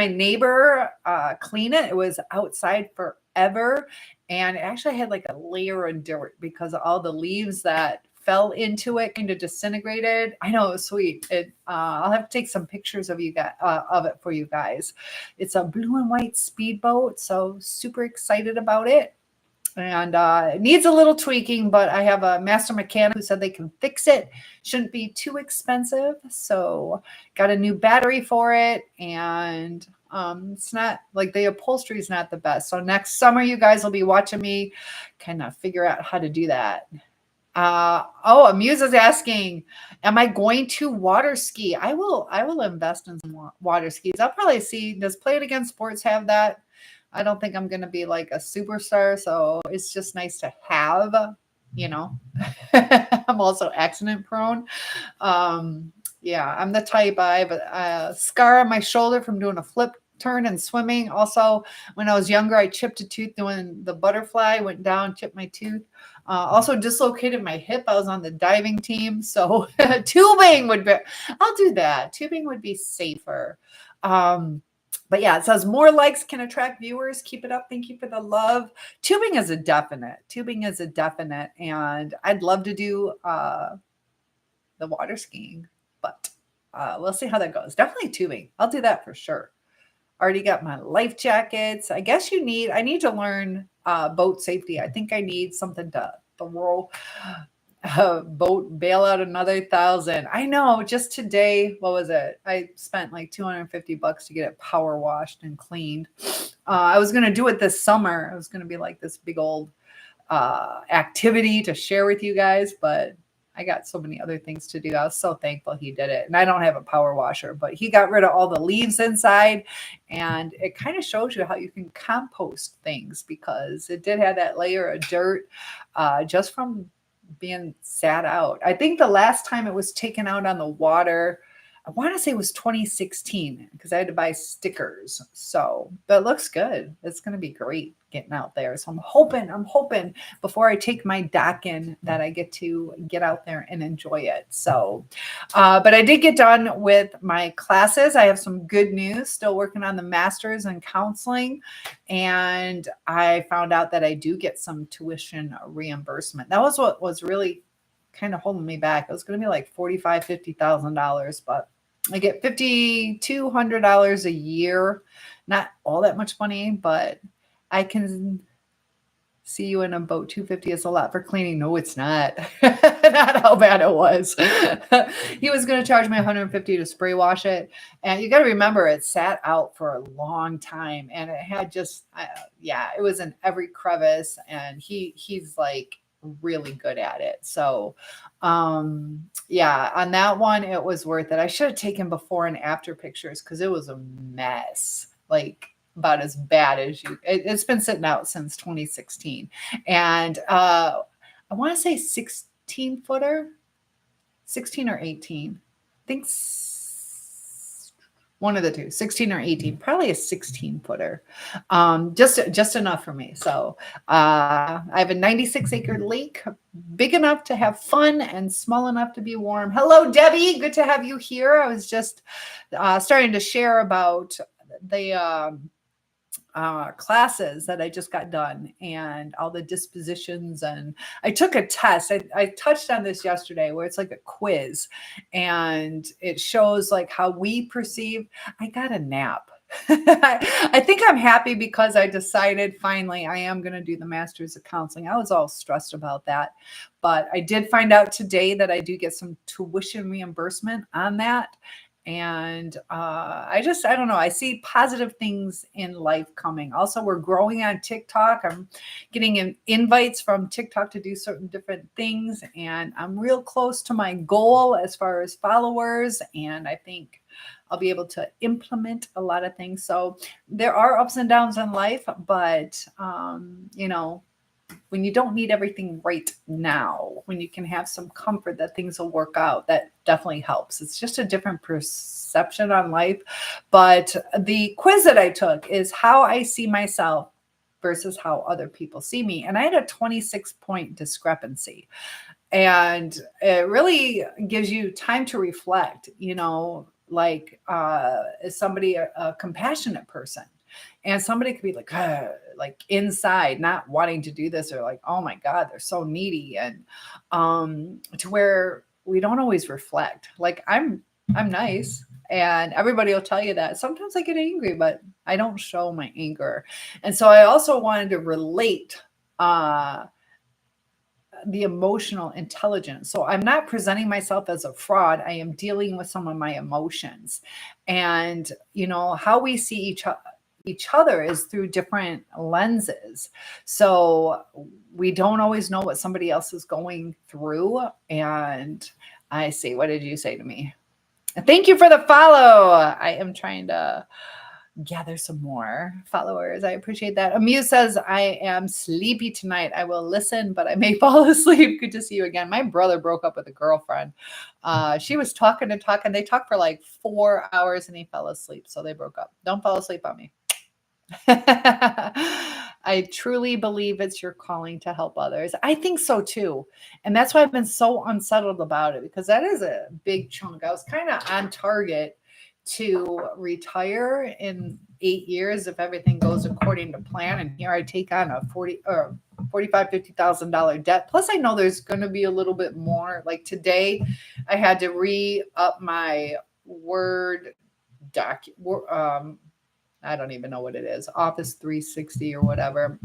my neighbor clean it. It was outside forever. And it actually had like a layer of dirt because of all the leaves that fell into it, kind of disintegrated. I know it was sweet. I'll have to take some pictures of you guys of it for you guys. It's a blue and white speedboat, so super excited about it. And it needs a little tweaking, but I have a master mechanic who said they can fix it. Shouldn't be too expensive. So got a new battery for it, and it's not like the upholstery is not the best. So next summer, you guys will be watching me kind of figure out how to do that. Amuse is asking, am I going to water ski? I will invest in some water skis. I'll probably see, does Play It Again Sports have that? I don't think I'm going to be like a superstar. So it's just nice to have, you know, I'm also accident prone. Yeah, I'm the type, I have a scar on my shoulder from doing a flip turn and swimming. Also, when I was younger, I chipped a tooth doing the butterfly, went down, chipped my tooth. Also dislocated my hip. I was on the diving team. So tubing would be, I'll do that. Tubing would be safer. But yeah, it says more likes can attract viewers. Keep it up. Thank you for the love. Tubing is a definite. And I'd love to do the water skiing, but we'll see how that goes. Definitely tubing. I'll do that for sure. Already got my life jackets. I guess I need to learn boat safety. I think I need something to throw boat, bail out another $1,000. I know, just today, what was it? I spent like $250 to get it power washed and cleaned. I was going to do it this summer. It was going to be like this big old activity to share with you guys, but I got so many other things to do. I was so thankful he did it. And I don't have a power washer, but he got rid of all the leaves inside. And it kind of shows you how you can compost things, because it did have that layer of dirt just from being sat out. I think the last time it was taken out on the water, I want to say it was 2016, because I had to buy stickers. So, but it looks good. It's going to be great getting out there. So I'm hoping before I take my dock in that I get to get out there and enjoy it. So, but I did get done with my classes. I have some good news, still working on the master's in counseling. And I found out that I do get some tuition reimbursement. That was what was really kind of holding me back. It was going to be like $45,000, $50,000, but I get $5,200 a year. Not all that much money, but I can see you in a boat. $250 is a lot for cleaning. No, it's not. Not how bad it was. He was going to charge me $150 to spray wash it. And you got to remember, it sat out for a long time, and it had just, it was in every crevice, and he's like really good at it. So, on that one, it was worth it. I should have taken before and after pictures, because it was a mess. Like, about as bad as it's been sitting out since 2016. And I want to say 16 footer, 16 or 18. I think one of the two, 16 or 18, probably a 16 footer. Just enough for me. So I have a 96-acre lake, big enough to have fun and small enough to be warm. Hello, Debbie. Good to have you here. I was just starting to share about the classes that I just got done and all the dispositions. And I took a test. I touched on this yesterday, where it's like a quiz, and it shows like how we perceive. I got a nap. I think I'm happy because I decided finally I am going to do the master's of counseling. I was all stressed about that, but I did find out today that I do get some tuition reimbursement on that. And I don't know. I see positive things in life coming. Also, we're growing on TikTok. I'm getting invites from TikTok to do certain different things. And I'm real close to my goal as far as followers. And I think I'll be able to implement a lot of things. So there are ups and downs in life. But, when you don't need everything right now, when you can have some comfort that things will work out, that definitely helps. It's just a different perception on life. But the quiz that I took is how I see myself versus how other people see me. And I had a 26-point discrepancy. And it really gives you time to reflect. like is somebody a compassionate person, and somebody could be like inside not wanting to do this, or like, oh my God, they're so needy, and to where we don't always reflect. Like I'm nice, and everybody will tell you that. Sometimes I get angry, but I don't show my anger. And so I also wanted to relate uh the emotional intelligence. So I'm not presenting myself as a fraud. I am dealing with some of my emotions. And how we see each other is through different lenses. So we don't always know what somebody else is going through. And I see, what did you say to me? Thank you for the follow. I am trying to gather some more followers. I appreciate that. Amuse says, I am sleepy tonight. I will listen, but I may fall asleep. Good to see you again. My brother broke up with a girlfriend. She was talking. They talked for like 4 hours and he fell asleep. So they broke up. Don't fall asleep on me. I truly believe it's your calling to help others. I think so too. And that's why I've been so unsettled about it, because that is a big chunk. I was kind of on target to retire in 8 years if everything goes according to plan. And here I take on a $50,000 debt. Plus, I know there's going to be a little bit more. Like today, I had to re-up my Word I don't even know what it is, Office 360 or whatever.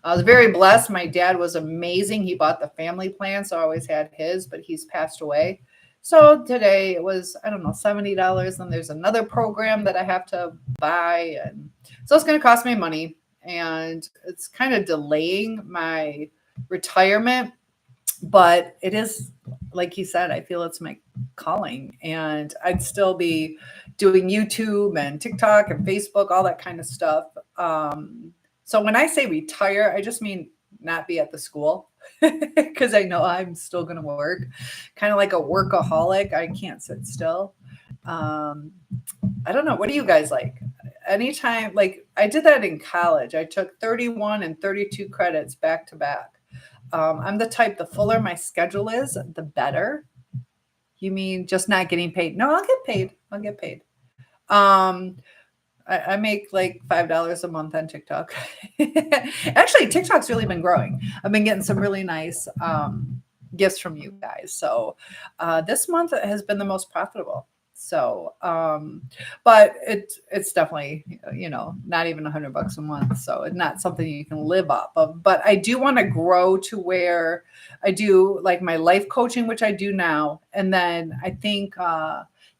I was very blessed. My dad was amazing. He bought the family plan, so I always had his, but he's passed away. So today it was, I don't know, $70. And there's another program that I have to buy. And so it's going to cost me money. And it's kind of delaying my retirement. But it is, like you said, I feel it's my calling. And I'd still be doing YouTube and TikTok and Facebook, all that kind of stuff. So when I say retire, I just mean not be at the school, because I know I'm still going to work, kind of like a workaholic. I can't sit still. I don't know. What do you guys like? Anytime, like I did that in college. I took 31 and 32 credits back to back. I'm the type, the fuller my schedule is, the better. You mean just not getting paid? No, I'll get paid. I'll get paid. I make like $5 a month on TikTok. Actually, TikTok's really been growing. I've been getting some really nice gifts from you guys. So this month has been the most profitable. So, but it's definitely, not even $100 a month. So it's not something you can live off of, but I do want to grow to where I do like my life coaching, which I do now. And then I think,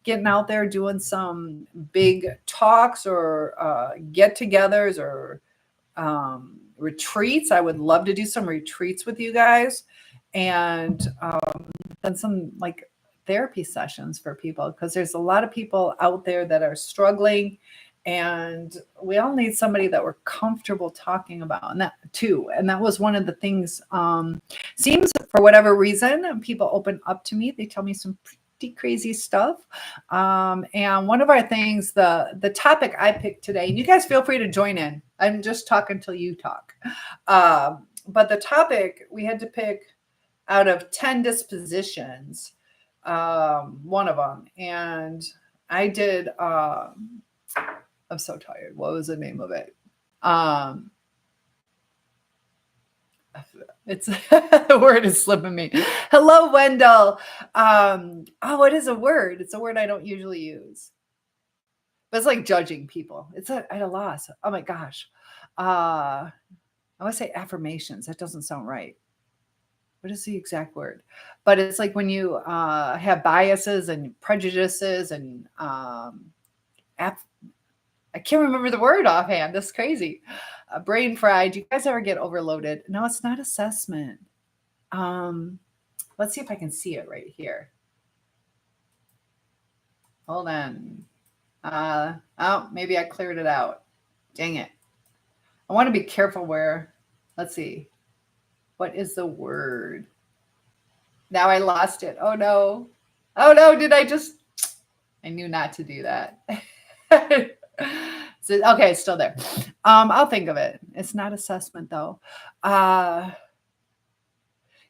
getting out there, doing some big talks or get-togethers or retreats. I would love to do some retreats with you guys, and then some like therapy sessions for people, because there's a lot of people out there that are struggling, and we all need somebody that we're comfortable talking about, and that too. And that was one of the things. Seems for whatever reason, people open up to me. They tell me some crazy stuff. And one of our things, the topic I picked today, and you guys feel free to join in. I'm just talking till you talk. But the topic, we had to pick out of 10 dispositions, one of them. And I did, I'm so tired. What was the name of it? It's the word is slipping me. Hello, Wendell. It is a word. It's a word I don't usually use. But it's like judging people. It's at a loss. Oh my gosh. I want to say affirmations. That doesn't sound right. What is the exact word? But it's like when you have biases and prejudices and I can't remember the word offhand. That's crazy. Brain fried. Do you guys ever get overloaded? No, it's not assessment. Let's see if I can see it right here. Hold on. Maybe I cleared it out. Dang it. I want to be careful where, let's see. What is the word? Now I lost it. Oh no. Oh no, I knew not to do that. So, okay, it's still there. I'll think of it. It's not assessment though. Yeah,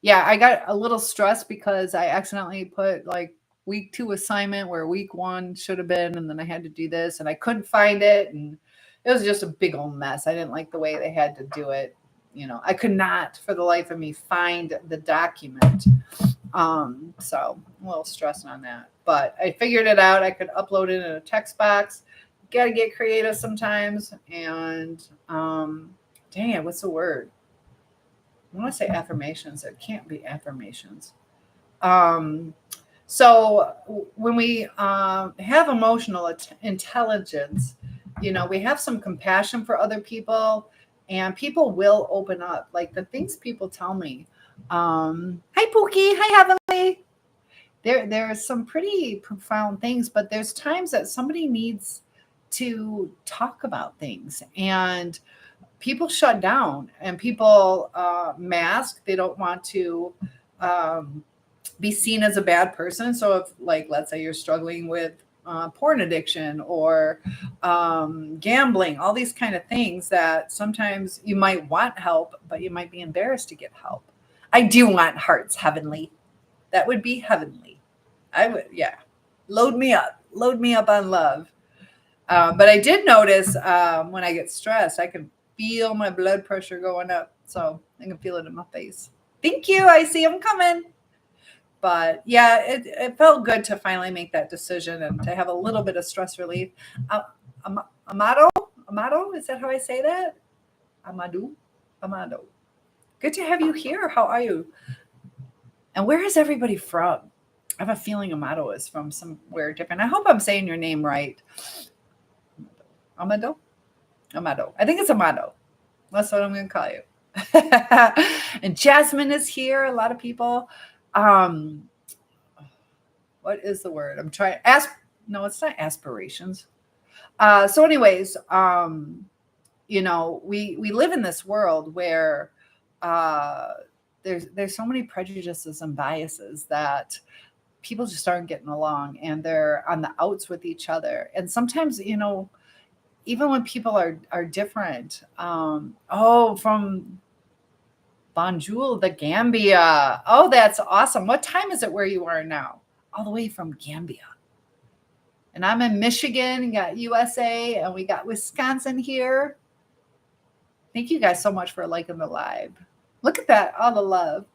I got a little stressed because I accidentally put like week 2 assignment where week 1 should have been, and then I had to do this and I couldn't find it, and it was just a big old mess. I didn't like the way they had to do it. I could not for the life of me find the document. So I'm a little stressed on that, but I figured it out. I could upload it in a text box. Got to get creative sometimes. And dang it, what's the word? I want to say affirmations. It can't be affirmations. So when we have emotional intelligence, we have some compassion for other people, and people will open up. Like the things people tell me. Hi, Pookie. Hi, Heavenly. There are some pretty profound things, but there's times that somebody needs to talk about things, and people shut down, and people mask. They don't want to be seen as a bad person. So if, like, let's say you're struggling with porn addiction or gambling, all these kind of things that sometimes you might want help, but you might be embarrassed to get help. I do want hearts, Heavenly. That would be heavenly. I would, yeah. Load me up on love. But I did notice when I get stressed, I can feel my blood pressure going up. So I can feel it in my face. Thank you. I see them coming. But yeah, it felt good to finally make that decision and to have a little bit of stress relief. Amado, is that how I say that? Amado. Good to have you here. How are you? And where is everybody from? I have a feeling Amado is from somewhere different. I hope I'm saying your name right. Amado. I think it's Amado. That's what I'm going to call you. And Jasmine is here. A lot of people. What is the word? I'm trying. No, it's not aspirations. So anyways, we live in this world where there's so many prejudices and biases that people just aren't getting along, and they're on the outs with each other. And sometimes, even when people are different, from Banjul, the Gambia. Oh, that's awesome. What time is it where you are now? All the way from Gambia. And I'm in Michigan, got USA, and we got Wisconsin here. Thank you guys so much for liking the live. Look at that, all the love.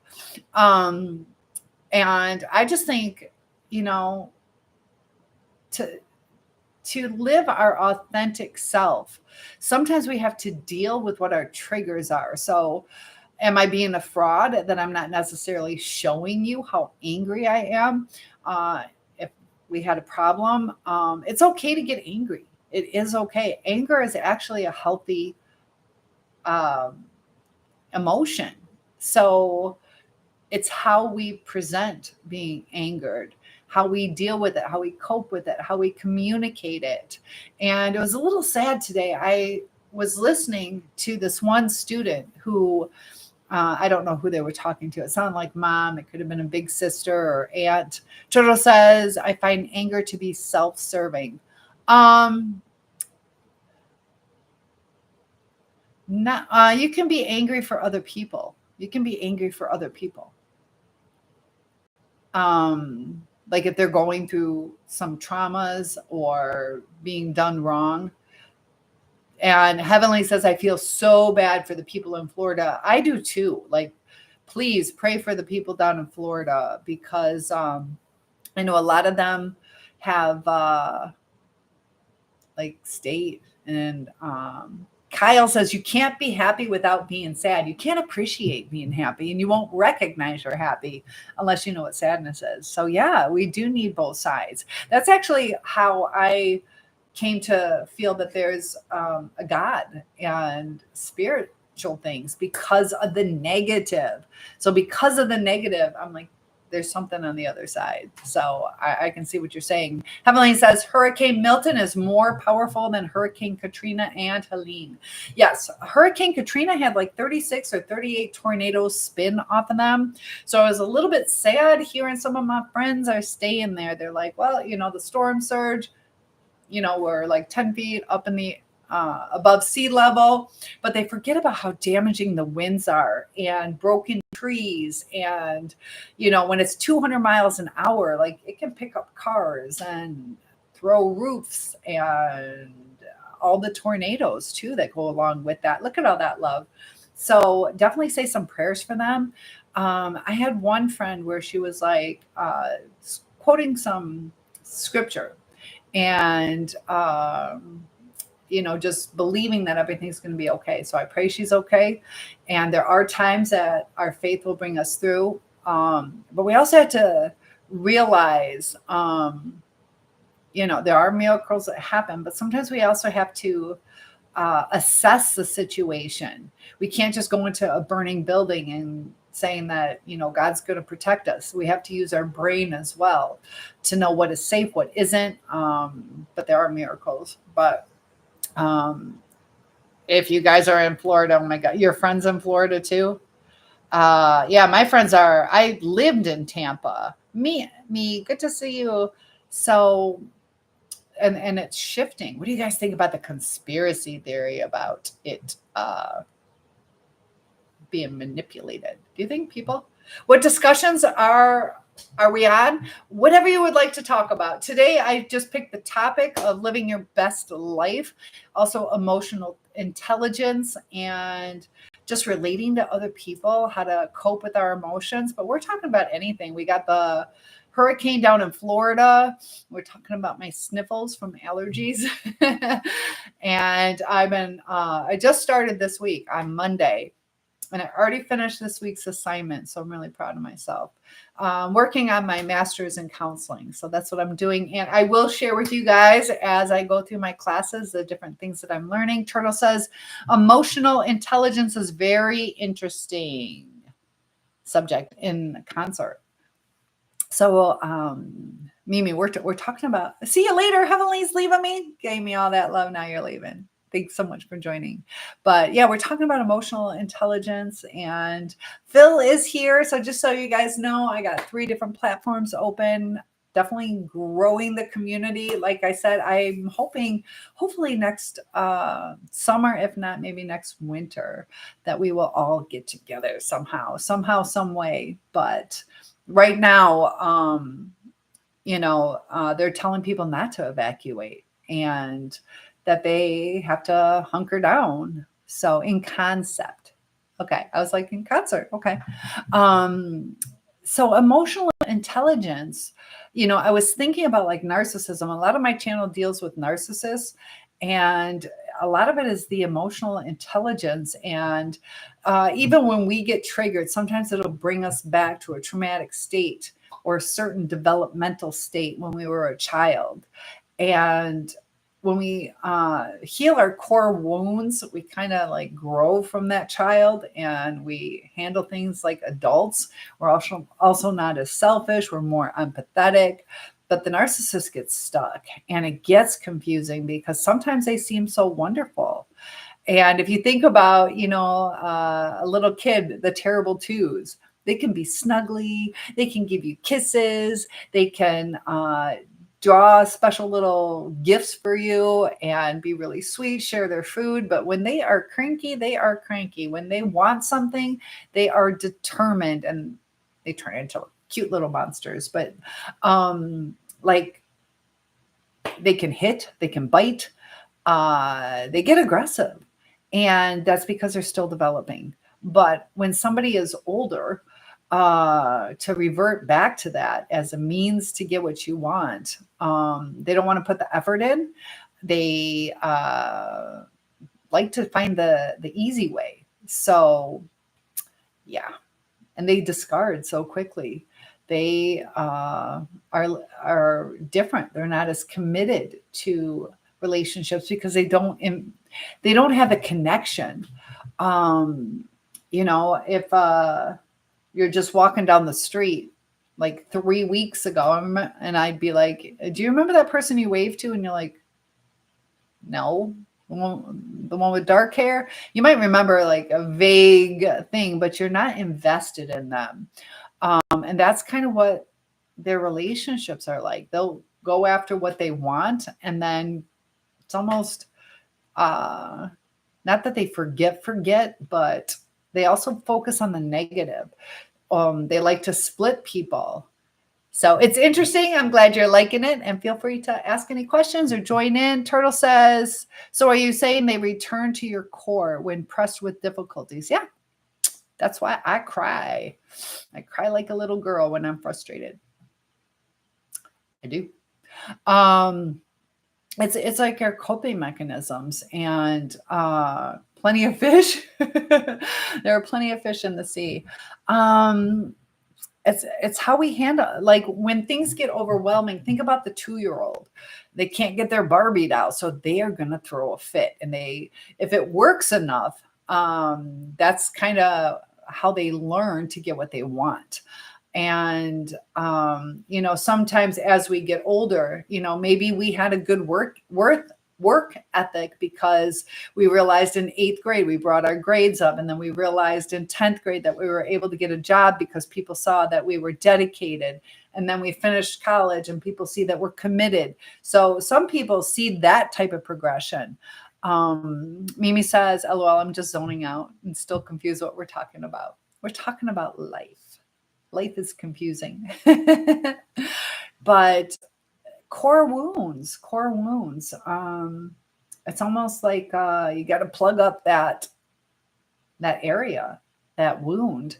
And I just think, to live our authentic self, sometimes we have to deal with what our triggers are. So am I being a fraud that I'm not necessarily showing you how angry I am? If we had a problem, it's okay to get angry. It is okay. Anger is actually a healthy emotion. So it's how we present being angered, how we deal with it, how we cope with it, how we communicate it. And it was a little sad today. I was listening to this one student who, I don't know who they were talking to. It sounded like mom. It could have been a big sister or aunt. Jojo says, I find anger to be self-serving. You can be angry for other people. Like if they're going through some traumas or being done wrong. And Heavenly says, I feel so bad for the people in Florida. I do too. Like, please pray for the people down in Florida, because I know a lot of them have state. And Kyle says, you can't be happy without being sad. You can't appreciate being happy, and you won't recognize you're happy unless you know what sadness is. So yeah, we do need both sides. That's actually how I came to feel that there's a God and spiritual things, because of the negative. So because of the negative, I'm like, there's something on the other side. So I can see what you're saying. Heavenly says, Hurricane Milton is more powerful than Hurricane Katrina and Helene. Yes, Hurricane Katrina had like 36 or 38 tornadoes spin off of them. So I was a little bit sad hearing some of my friends are staying there. They're like, well, the storm surge, we're like 10 feet up in the above sea level, but they forget about how damaging the winds are and broken trees. And, when it's 200 miles an hour, like it can pick up cars and throw roofs and all the tornadoes too that go along with that. Look at all that love. So definitely say some prayers for them. I had one friend where she was like quoting some scripture and just believing that everything's going to be okay. So I pray she's okay. And there are times that our faith will bring us through. But we also have to realize, there are miracles that happen, but sometimes we also have to assess the situation. We can't just go into a burning building and saying that, God's going to protect us. We have to use our brain as well to know what is safe, what isn't. But there are miracles. But if you guys are in Florida, oh my God, your friends in Florida too? Yeah, my friends I lived in Tampa. Me, good to see you. So, and it's shifting. What do you guys think about the conspiracy theory about it being manipulated? Do you think what discussions are we on? Whatever you would like to talk about. Today, I just picked the topic of living your best life, also emotional intelligence, and just relating to other people, how to cope with our emotions. But we're talking about anything. We got the hurricane down in Florida. We're talking about my sniffles from allergies. And I just started this week on Monday. And I already finished this week's assignment, so I'm really proud of myself. Working on my master's in counseling. So that's what I'm doing. And I will share with you guys as I go through my classes, the different things that I'm learning. Turtle says, emotional intelligence is very interesting subject in concert. So, Mimi, we're talking about, see you later. Heavenly's leaving me. Gave me all that love. Now you're leaving. Thanks so much for joining. But yeah, we're talking about emotional intelligence, and Phil is here. So just so you guys know, I got 3 different platforms open, definitely growing the community. Like I said, I'm hopefully next summer, if not maybe next winter, that we will all get together somehow, some way. But right now, they're telling people not to evacuate and that they have to hunker down. So in concept. Okay. I was like, in concert. Okay. So emotional intelligence, I was thinking about like narcissism. A lot of my channel deals with narcissists, and a lot of it is the emotional intelligence. And even when we get triggered, sometimes it'll bring us back to a traumatic state or a certain developmental state when we were a child. And when we heal our core wounds, we kind of like grow from that child and we handle things like adults. We're also not as selfish. We're more empathetic. But the narcissist gets stuck, and it gets confusing because sometimes they seem so wonderful. And if you think about, a little kid, the terrible twos, they can be snuggly. They can give you kisses. They can draw special little gifts for you and be really sweet, share their food. But when they are cranky, they are cranky. When they want something, they are determined, and they turn into cute little monsters. But like they can hit, they can bite, they get aggressive. And that's because they're still developing. But when somebody is older, to revert back to that as a means to get what you want, they don't want to put the effort in. They like to find the easy way. So yeah, and they discard so quickly. They are different. They're not as committed to relationships because they don't have a connection. If you're just walking down the street like 3 weeks ago, and I'd be like, do you remember that person you waved to? And you're like, no. The one with dark hair. You might remember like a vague thing, but you're not invested in them. And that's kind of what their relationships are like. They'll go after what they want, and then it's almost not that they forget, but they also focus on the negative. They like to split people. So it's interesting. I'm glad you're liking it, and feel free to ask any questions or join in. Turtle says, so are you saying they return to your core when pressed with difficulties? Yeah, that's why I cry. I cry like a little girl when I'm frustrated. I do. It's like our coping mechanisms, and plenty of fish. There are plenty of fish in the sea. It's how we handle, like, when things get overwhelming. Think about the 2-year-old. They can't get their Barbie out, so they are going to throw a fit. And if it works enough, that's kind of how they learn to get what they want. And sometimes as we get older, maybe we had a good work ethic because we realized in 8th grade we brought our grades up, and then we realized in 10th grade that we were able to get a job because people saw that we were dedicated, and then we finished college and people see that we're committed. So some people see that type of progression. Mimi says, LOL, I'm just zoning out and still confused what we're talking about. We're talking about life is confusing. But core wounds. It's almost like you got to plug up that area, that wound,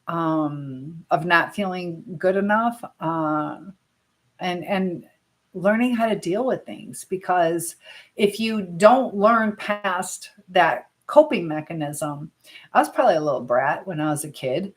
of not feeling good enough, and learning how to deal with things. Because if you don't learn past that coping mechanism, I was probably a little brat when I was a kid.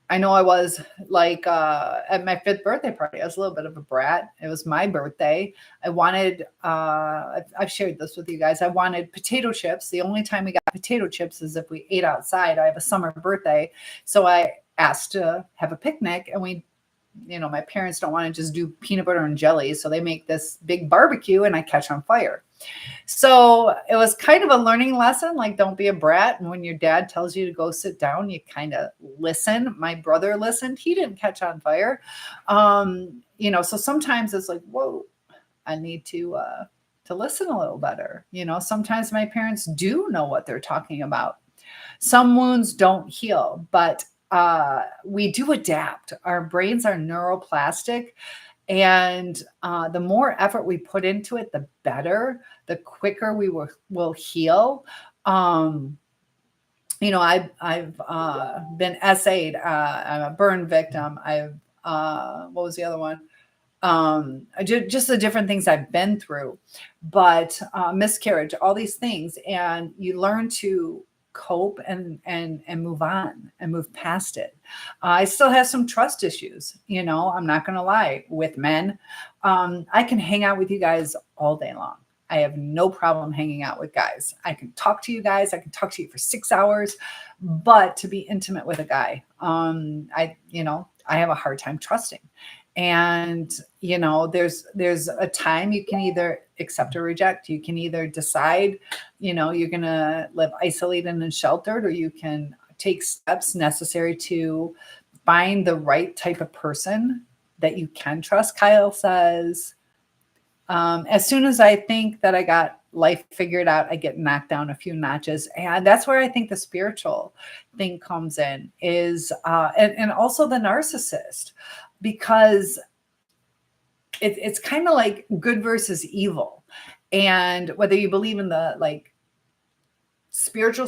I know I was, like, at my 5th birthday party, I was a little bit of a brat. It was my birthday. I wanted, I've shared this with you guys. I wanted potato chips. The only time we got potato chips is if we ate outside. I have a summer birthday. So I asked to have a picnic, and my parents don't want to just do peanut butter and jelly. So they make this big barbecue, and I catch on fire. So it was kind of a learning lesson, like, don't be a brat. And when your dad tells you to go sit down, you kind of listen. My brother listened. He didn't catch on fire. So sometimes it's like, whoa, I need to listen a little better. Sometimes my parents do know what they're talking about. Some wounds don't heal, but we do adapt. Our brains are neuroplastic. And the more effort we put into it, the better, the quicker we will heal. I've been essayed. I'm a burn victim. What was the other one? Just the different things I've been through, but miscarriage, all these things. And you learn to cope and move on and move past it. I still have some trust issues, I'm not going to lie, with men. I can hang out with you guys all day long. I have no problem hanging out with guys. I can talk to you guys. I can talk to you for 6 hours, but to be intimate with a guy, I have a hard time trusting. And, there's a time you can either accept or reject. You can either decide, you're going to live isolated and sheltered, or you can take steps necessary to find the right type of person that you can trust. Kyle says, as soon as I think that I got life figured out, I get knocked down a few notches. And that's where I think the spiritual thing comes in, is, and also the narcissist, because it's kind of like good versus evil. And whether you believe in the, like, spiritual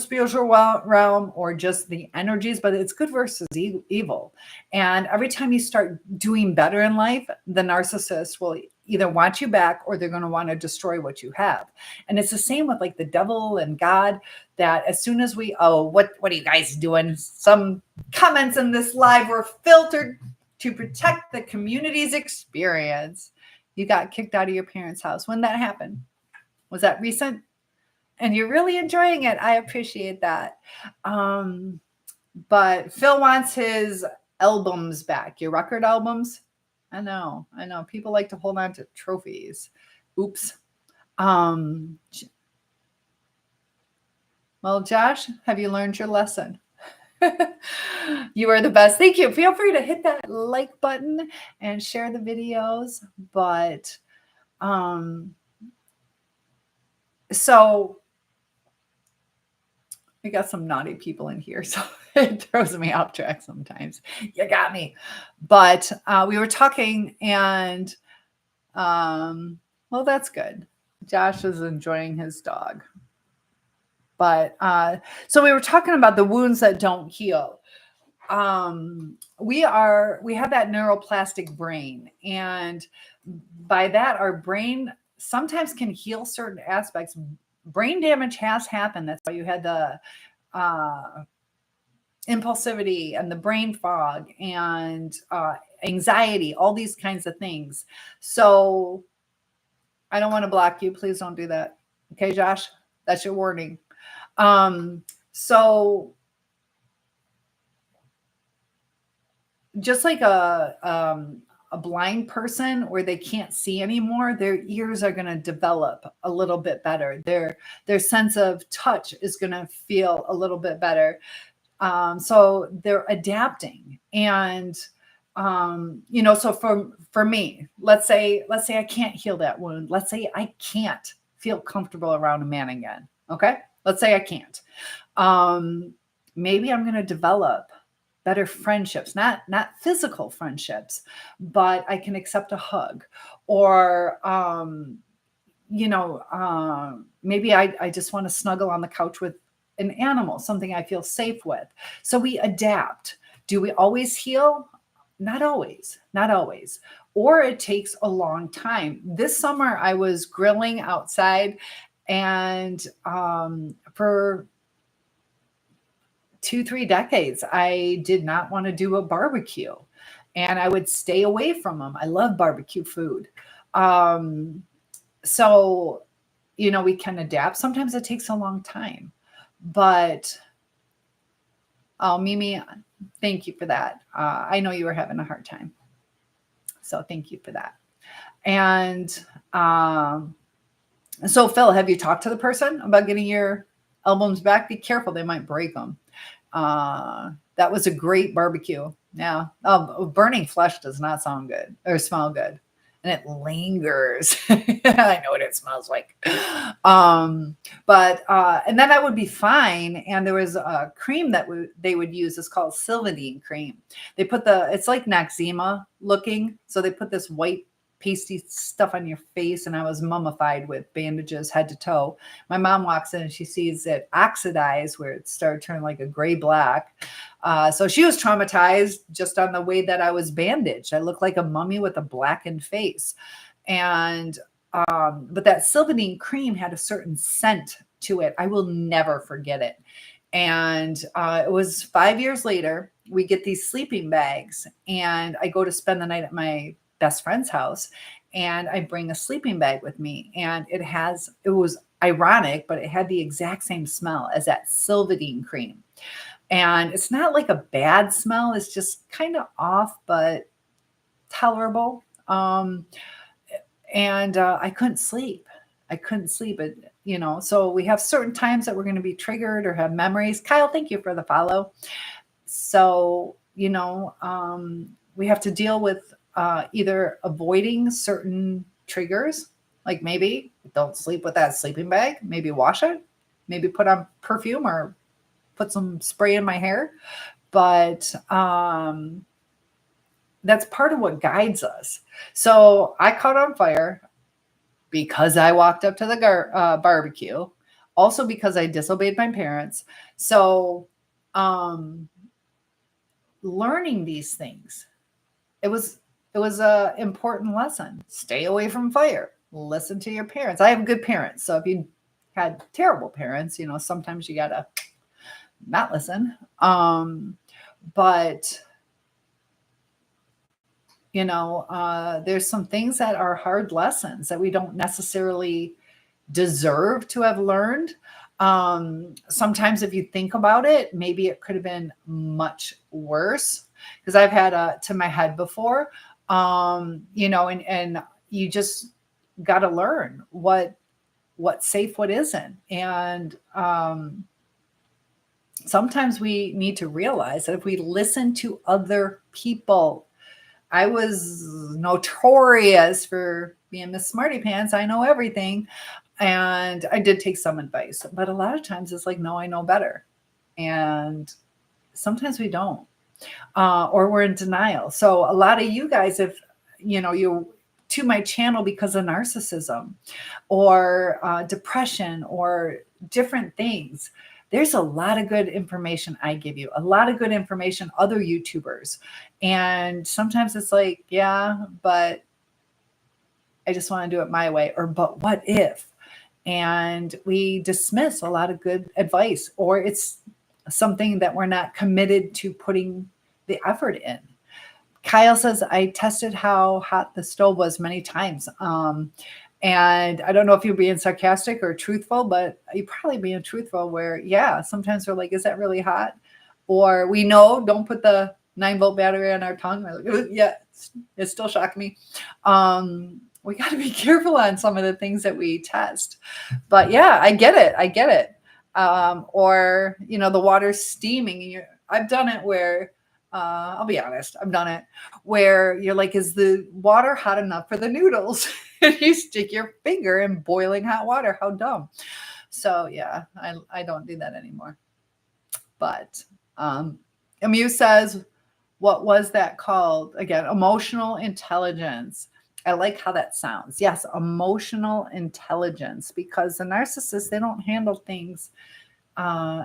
realm or just the energies, but it's good versus evil. And every time you start doing better in life, the narcissist will either want you back, or they're going to want to destroy what you have. And it's the same with, like, the devil and God, that as soon as what are you guys doing? Some comments in this live were filtered to protect the community's experience. You got kicked out of your parents' house. When that happened? Was that recent? And you're really enjoying it. I appreciate that. But Phil wants his albums back. Your record albums? I know. People like to hold on to trophies. Oops. Well, Josh, have you learned your lesson? You are the best. Thank you. Feel free to hit that like button and share the videos. But So we got some naughty people in here, so it throws me off track sometimes. You got me. But we were talking, and well, that's good. Josh is enjoying his dog. But so we were talking about the wounds that don't heal. We have that neuroplastic brain, and by that, our brain sometimes can heal certain aspects. Brain damage has happened. That's why you had the uh, impulsivity and the brain fog and anxiety, all these kinds of things. So I don't want to block you. Please don't do that. Okay, Josh, that's your warning. So just like a blind person where they can't see anymore, their ears are going to develop a little bit better. Their sense of touch is going to feel a little bit better. So they're adapting. And so for me, let's say I can't heal that wound. Let's say I can't feel comfortable around a man again. Okay, let's say I can't. Maybe I'm going to develop better friendships, not physical friendships, but I can accept a hug, or maybe I just want to snuggle on the couch with an animal, something I feel safe with. So we adapt. Do we always heal? Not always, not always. Or it takes a long time. This summer I was grilling outside, and for 2-3 decades, I did not want to do a barbecue, and I would stay away from them. I love barbecue food. So, we can adapt. Sometimes it takes a long time, but Mimi, thank you for that. I know you were having a hard time. So thank you for that. And so Phil, have you talked to the person about getting your albums back? Be careful. They might break them. That was a great barbecue. Yeah. Burning flesh does not sound good or smell good. And it lingers. I know what it smells like. And then that would be fine. And there was a cream that they would use. It's called Sylvanine cream. They put it's like Noxzema looking. So they put this white pasty stuff on your face, and I was mummified with bandages head to toe. My mom walks in and she sees it oxidize, where it started turning like a gray black. So she was traumatized just on the way that I was bandaged. I looked like a mummy with a blackened face. And but that Sylvanine cream had a certain scent to it. I will never forget it. And it was 5 years later, we get these sleeping bags, and I go to spend the night at my best friend's house, and I bring a sleeping bag with me, and it was ironic, but it had the exact same smell as that Sylvanine cream. And it's not like a bad smell. It's just kind of off, but tolerable. And I couldn't sleep. So we have certain times that we're going to be triggered or have memories. Kyle, thank you for the follow. So, we have to deal with either avoiding certain triggers, like maybe don't sleep with that sleeping bag, maybe wash it, maybe put on perfume or put some spray in my hair. But that's part of what guides us. So I caught on fire because I walked up to the barbecue, also because I disobeyed my parents. So learning these things, it was a important lesson. Stay away from fire. Listen to your parents. I have good parents. So if you had terrible parents, sometimes you got to not listen. But there's some things that are hard lessons that we don't necessarily deserve to have learned. Sometimes if you think about it, maybe it could have been much worse, because I've had to my head before. And you just got to learn what's safe, what isn't. And sometimes we need to realize that if we listen to other people, I was notorious for being Miss Smarty Pants. I know everything. And I did take some advice, but a lot of times it's like, no, I know better. And sometimes we don't, or we're in denial. So a lot of you guys, if you to my channel because of narcissism or depression or different things, there's a lot of good information I give you, a lot of good information other YouTubers. And sometimes it's like, yeah, but I just want to do it my way, or but what if? And we dismiss a lot of good advice, or it's something that we're not committed to putting the effort in. Kyle says, I tested how hot the stove was many times. And I don't know if you're being sarcastic or truthful, but you're probably being truthful where, yeah, sometimes we're like, is that really hot? Or we know, don't put the 9-volt battery on our tongue. We're like, yeah, it's still shocking me. We got to be careful on some of the things that we test. But yeah, I get it. Or, the water's steaming. And I've done it where, I'll be honest, I've done it where you're like, is the water hot enough for the noodles? And you stick your finger in boiling hot water. How dumb. So yeah, I don't do that anymore. But Amu says, what was that called? Again, emotional intelligence. I like how that sounds. Yes, emotional intelligence, because the narcissists, they don't handle things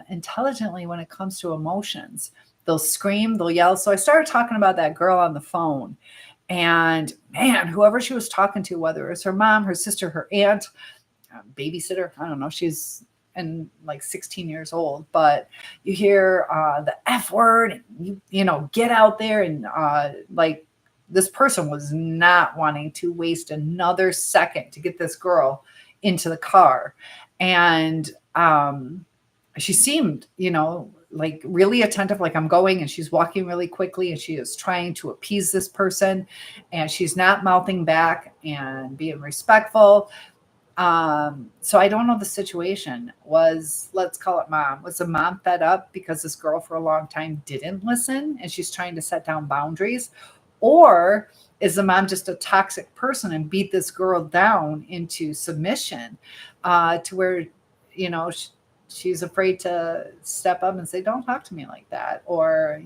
intelligently when it comes to emotions. They'll scream, they'll yell. So I started talking about that girl on the phone, and man, whoever she was talking to, whether it was her mom, her sister, her aunt, babysitter, I don't know, she's and like 16 years old, but you hear the F word, and you get out there, and like this person was not wanting to waste another second to get this girl into the car. And she seemed, like really attentive, like I'm going, and she's walking really quickly, and she is trying to appease this person, and she's not mouthing back and being respectful. So I don't know the situation. Let's call it mom. Was the mom fed up because this girl for a long time didn't listen and she's trying to set down boundaries? Or is the mom just a toxic person and beat this girl down into submission to where, she's afraid to step up and say, don't talk to me like that. Or,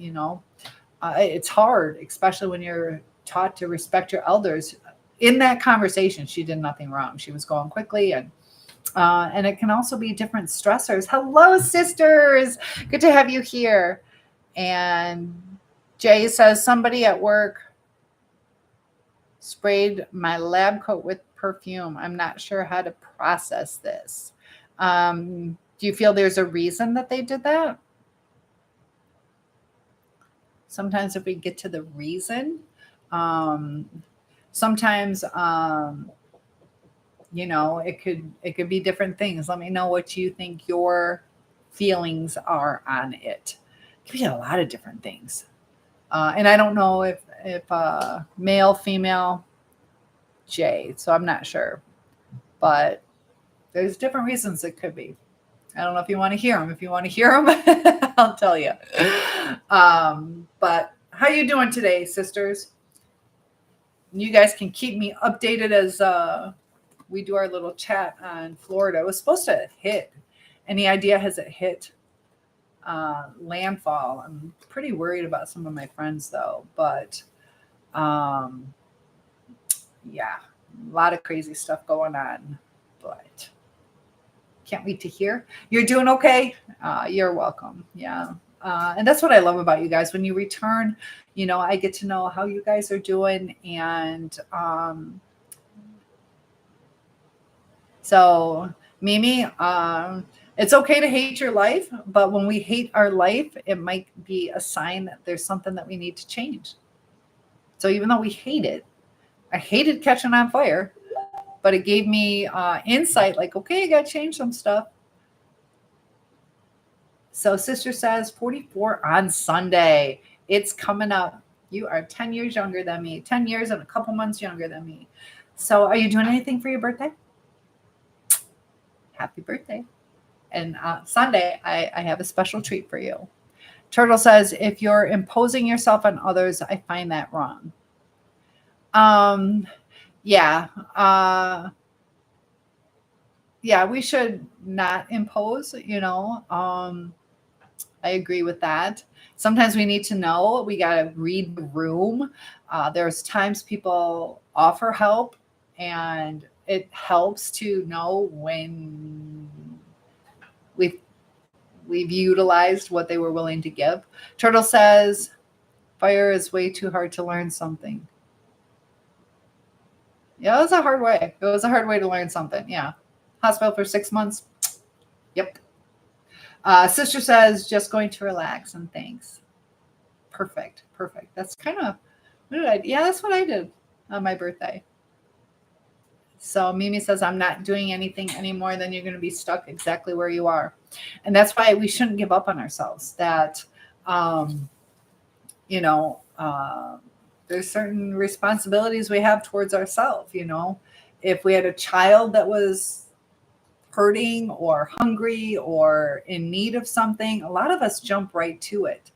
it's hard, especially when you're taught to respect your elders. In that conversation, she did nothing wrong. She was going quickly, and it can also be different stressors. Hello, sisters. Good to have you here. And Jay says, somebody at work sprayed my lab coat with perfume. I'm not sure how to process this. Do you feel there's a reason that they did that? Sometimes if we get to the reason, sometimes it could be different things. Let me know what you think your feelings are on it. It could be a lot of different things. And I don't know if male, female, Jay, so I'm not sure. But there's different reasons it could be. I don't know if you want to hear them. If you want to hear them, I'll tell you. But how you doing today, sisters? You guys can keep me updated as we do our little chat on Florida. It was supposed to hit. Any idea, has it hit landfall? I'm pretty worried about some of my friends, though. But yeah, a lot of crazy stuff going on. But can't wait to hear. You're doing okay? You're welcome. Yeah. And that's what I love about you guys. When you return, I get to know how you guys are doing. And so, Mimi, it's okay to hate your life. But when we hate our life, it might be a sign that there's something that we need to change. So even though we hate it, I hated catching on fire. But it gave me insight, like, okay, I got to change some stuff. So sister says 44 on Sunday. It's coming up. You are 10 years younger than me, 10 years and a couple months younger than me. So are you doing anything for your birthday? Happy birthday. And Sunday, I have a special treat for you. Turtle says, if you're imposing yourself on others, I find that wrong. Yeah. yeah, we should not impose, I agree with that. Sometimes we need to know, we got to read the room. There's times people offer help, and it helps to know when we've we've utilized what they were willing to give. Turtle says, fire is way too hard to learn something. Yeah, it was a hard way. It was a hard way to learn something. Yeah. Hospital for 6 months. Yep. Sister says, just going to relax and thanks. Perfect. Perfect. That's kind of, what did I, yeah, that's what I did on my birthday. So Mimi says, I'm not doing anything anymore. Then you're going to be stuck exactly where you are. And that's why we shouldn't give up on ourselves. That, um, you know, there's certain responsibilities we have towards ourselves. If we had a child that was hurting or hungry or in need of something, a lot of us jump right to it.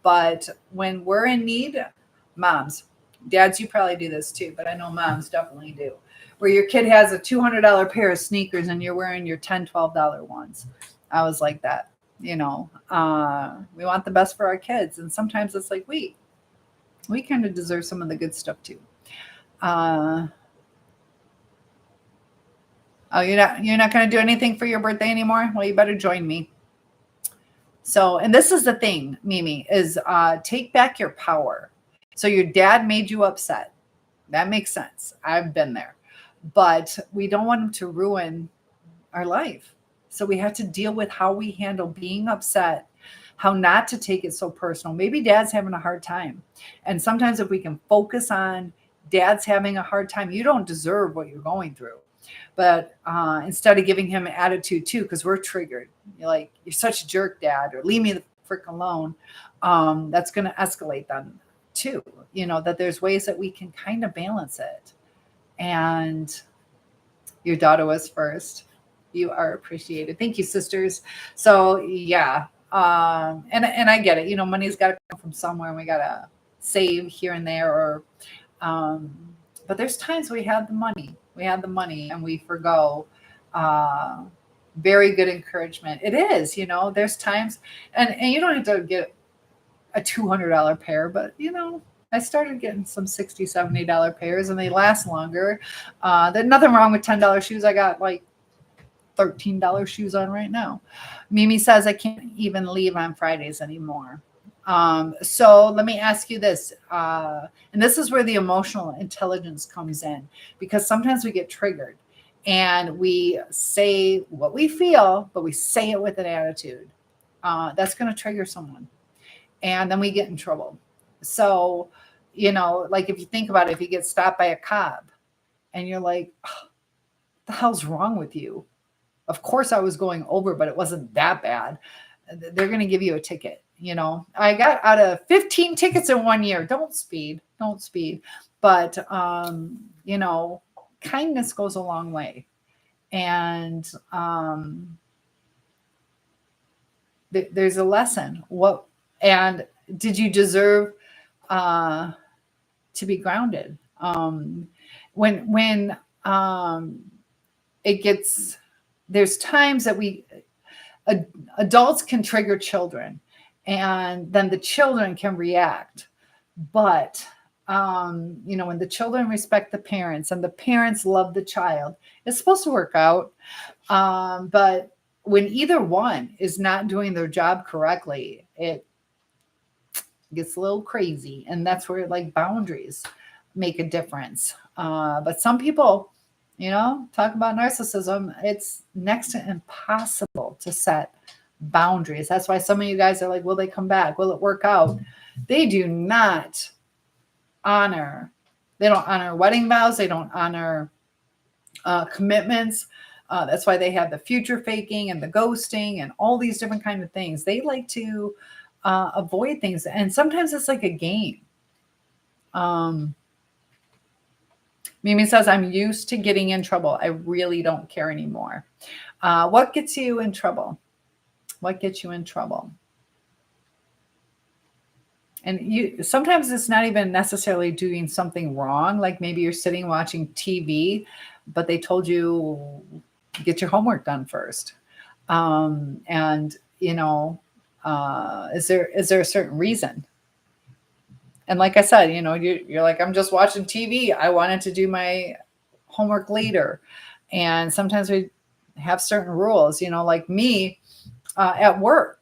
But when we're in need, moms, dads, you probably do this too, but I know moms definitely do, where your kid has a $200 pair of sneakers and you're wearing your $10, $12 ones. I was like that. We want the best for our kids. And sometimes it's like, we kind of deserve some of the good stuff too. Oh, you're not going to do anything for your birthday anymore? Well, you better join me. So, and this is the thing, Mimi, is take back your power. So your dad made you upset. That makes sense. I've been there. But we don't want him to ruin our life. So we have to deal with how we handle being upset, how not to take it so personal. Maybe dad's having a hard time. And sometimes if we can focus on dad's having a hard time, you don't deserve what you're going through. But instead of giving him an attitude too, because we're triggered, you're like, you're such a jerk, dad, or leave me the frick alone. That's going to escalate them too. That there's ways that we can kind of balance it. And your daughter was first. You are appreciated. Thank you, sisters. So yeah. And I get it. Money's got to come from somewhere, and we got to save here and there. Or, but there's times we have the money. And we forgo very good encouragement. It is, there's times, and you don't have to get a $200 pair, but I started getting some $60, $70 pairs, and they last longer. There's nothing wrong with $10 shoes. I got like $13 shoes on right now. Mimi says, I can't even leave on Fridays anymore. So let me ask you this, and this is where the emotional intelligence comes in, because sometimes we get triggered and we say what we feel, but we say it with an attitude. That's going to trigger someone, and then we get in trouble. So, like if you think about it, if you get stopped by a cop and you're like, oh, what the hell's wrong with you? Of course I was going over, but it wasn't that bad. They're going to give you a ticket. I got out of 15 tickets in 1 year. Don't speed. But, kindness goes a long way. And there's a lesson. And did you deserve to be grounded? When it gets, there's times that adults can trigger children, and then the children can react. But, when the children respect the parents and the parents love the child, it's supposed to work out. But when either one is not doing their job correctly, it gets a little crazy. And that's where boundaries make a difference. But some people, talk about narcissism, it's next to impossible to set boundaries. That's why some of you guys are like, will they come back? Will it work out? They do not honor. They don't honor wedding vows. They don't honor commitments. That's why they have the future faking and the ghosting and all these different kind of things. They like to avoid things. And sometimes it's like a game. Mimi says, I'm used to getting in trouble. I really don't care anymore. What gets you in trouble? What gets you in trouble? And sometimes it's not even necessarily doing something wrong. Like maybe you're sitting watching TV, but they told you get your homework done first. And is there a certain reason? And like I said, you're like, I'm just watching TV. I wanted to do my homework later. And sometimes we have certain rules, like me at work.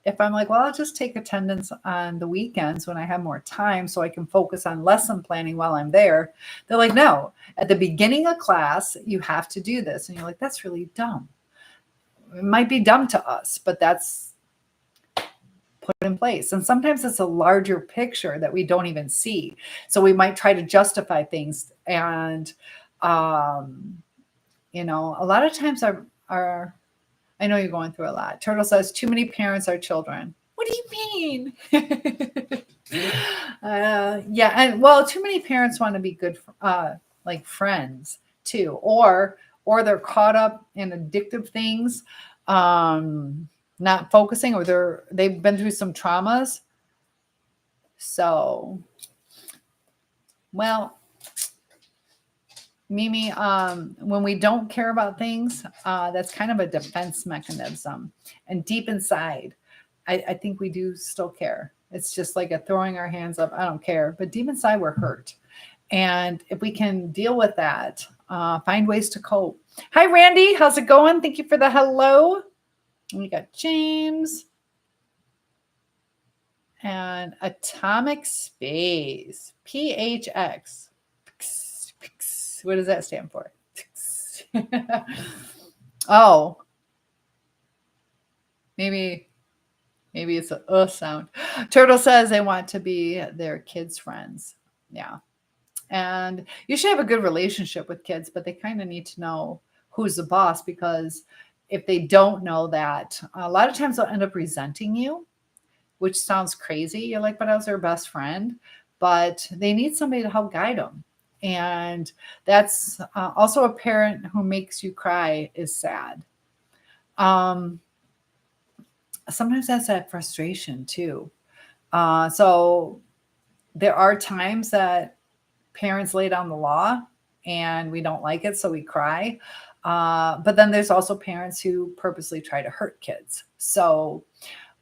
If I'm like, well, I'll just take attendance on the weekends when I have more time so I can focus on lesson planning while I'm there. They're like, no, at the beginning of class, you have to do this. And you're like, that's really dumb. It might be dumb to us, but that's put in place. And sometimes it's a larger picture that we don't even see. So we might try to justify things. And, a lot of times our I know you're going through a lot. Turtle says, too many parents are children. What do you mean? Yeah. And well, too many parents want to be good, like friends too, or they're caught up in addictive things, not focusing, or they've been through some traumas. So, well, Mimi, when we don't care about things, that's kind of a defense mechanism. And deep inside, I think we do still care. It's just like a throwing our hands up. I don't care. But deep inside, we're hurt. And if we can deal with that, find ways to cope. Hi, Randy. How's it going? Thank you for the hello. We got James. And Atomic Space. PHX. What does that stand for? Oh, maybe it's a sound. Turtle says they want to be their kids' friends. Yeah. And you should have a good relationship with kids, but they kind of need to know who's the boss, because if they don't know that, a lot of times they'll end up resenting you, which sounds crazy. You're like, but I was their best friend. But they need somebody to help guide them. And that's also a parent who makes you cry is sad. Sometimes that's that frustration too. So there are times that parents lay down the law and we don't like it, so we cry. But then there's also parents who purposely try to hurt kids. So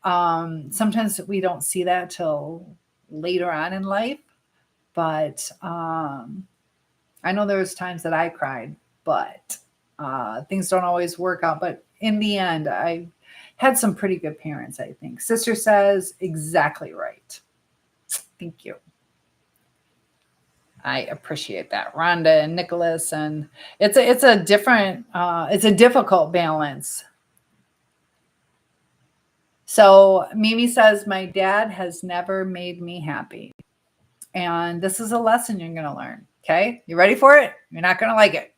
sometimes we don't see that till later on in life. But I know there was times that I cried, but things don't always work out. But in the end, I had some pretty good parents, I think. Sister says, exactly right. Thank you. I appreciate that, Rhonda and Nicholas. And it's a different, it's a difficult balance. So Mimi says, my dad has never made me happy. And this is a lesson you're going to learn. Okay. You ready for it? You're not going to like it.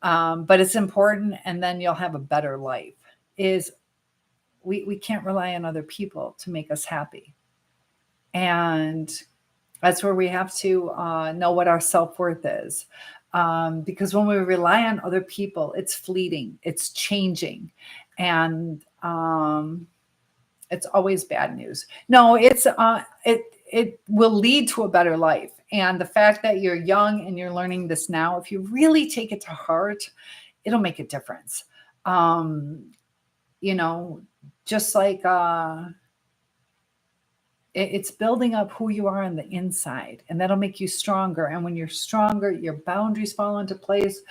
But it's important. And then you'll have a better life. We can't rely on other people to make us happy. And that's where we have to know what our self-worth is. Because when we rely on other people, it's fleeting, it's changing. And it's always bad news. No, it will lead to a better life. And the fact that you're young and you're learning this now, if you really take it to heart, it'll make a difference. Just like it's building up who you are on the inside, and that'll make you stronger. And when you're stronger, your boundaries fall into place.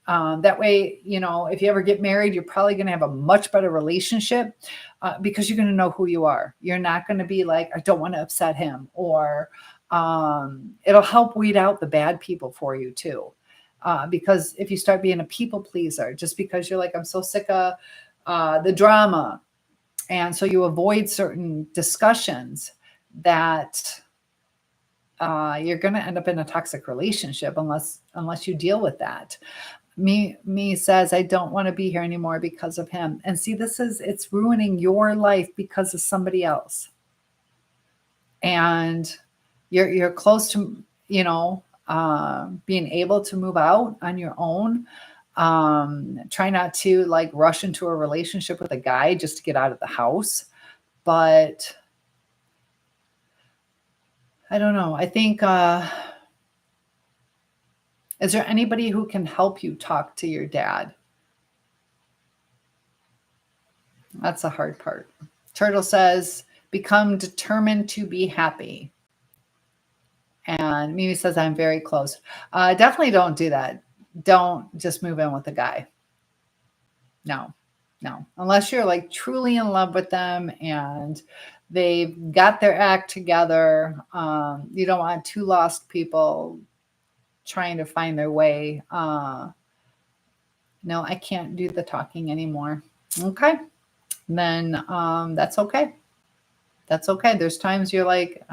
That way, if you ever get married, you're probably going to have a much better relationship because you're going to know who you are. You're not going to be like, I don't want to upset him, or it'll help weed out the bad people for you too. Because if you start being a people pleaser, just because you're like, I'm so sick of the drama. And so you avoid certain discussions, that you're going to end up in a toxic relationship unless you deal with that. Me says, I don't want to be here anymore because of him. And see, it's ruining your life because of somebody else. And you're close to, being able to move out on your own. Try not to like rush into a relationship with a guy just to get out of the house. But I don't know. I think, is there anybody who can help you talk to your dad? That's the hard part. Turtle says, become determined to be happy. And Mimi says, I'm very close. Definitely don't do that. Don't just move in with a guy. No, no. Unless you're like truly in love with them and they've got their act together. You don't want two lost people trying to find their way. No, I can't do the talking anymore. Okay. Then that's okay. That's okay. There's times you're like,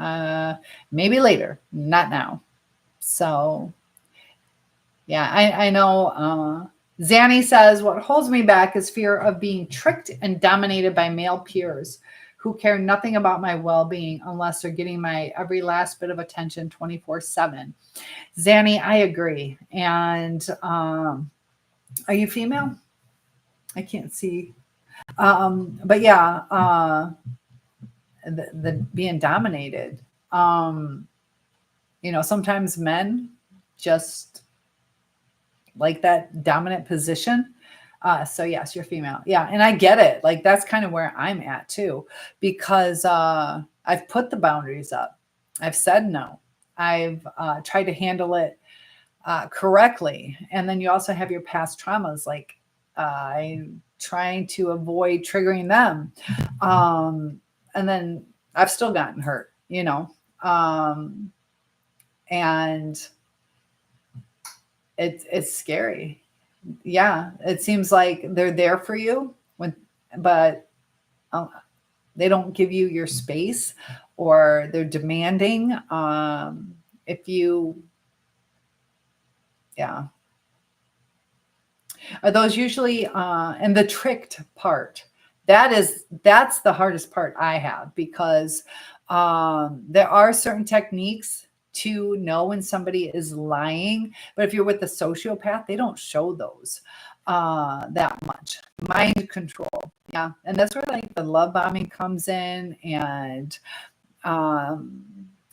maybe later, not now. So, yeah, I know. Zanny says, what holds me back is fear of being tricked and dominated by male peers who care nothing about my well being unless they're getting my every last bit of attention 24/7. Zanny, I agree. And are you female? I can't see. But yeah, the being dominated. Sometimes men just like that dominant position. So yes, you're female. Yeah, and I get it. Like that's kind of where I'm at too, because I've put the boundaries up. I've said no. I've tried to handle it correctly, and then you also have your past traumas. Like I'm trying to avoid triggering them, and then I've still gotten hurt. And it's scary. Yeah, it seems like they're there for you but um, they don't give you your space, or they're demanding. If you, yeah, are those usually and the tricked part. That's the hardest part I have, because there are certain techniques to know when somebody is lying, but if you're with a sociopath, they don't show those that much. Mind control, yeah, and that's where like the love bombing comes in, and um,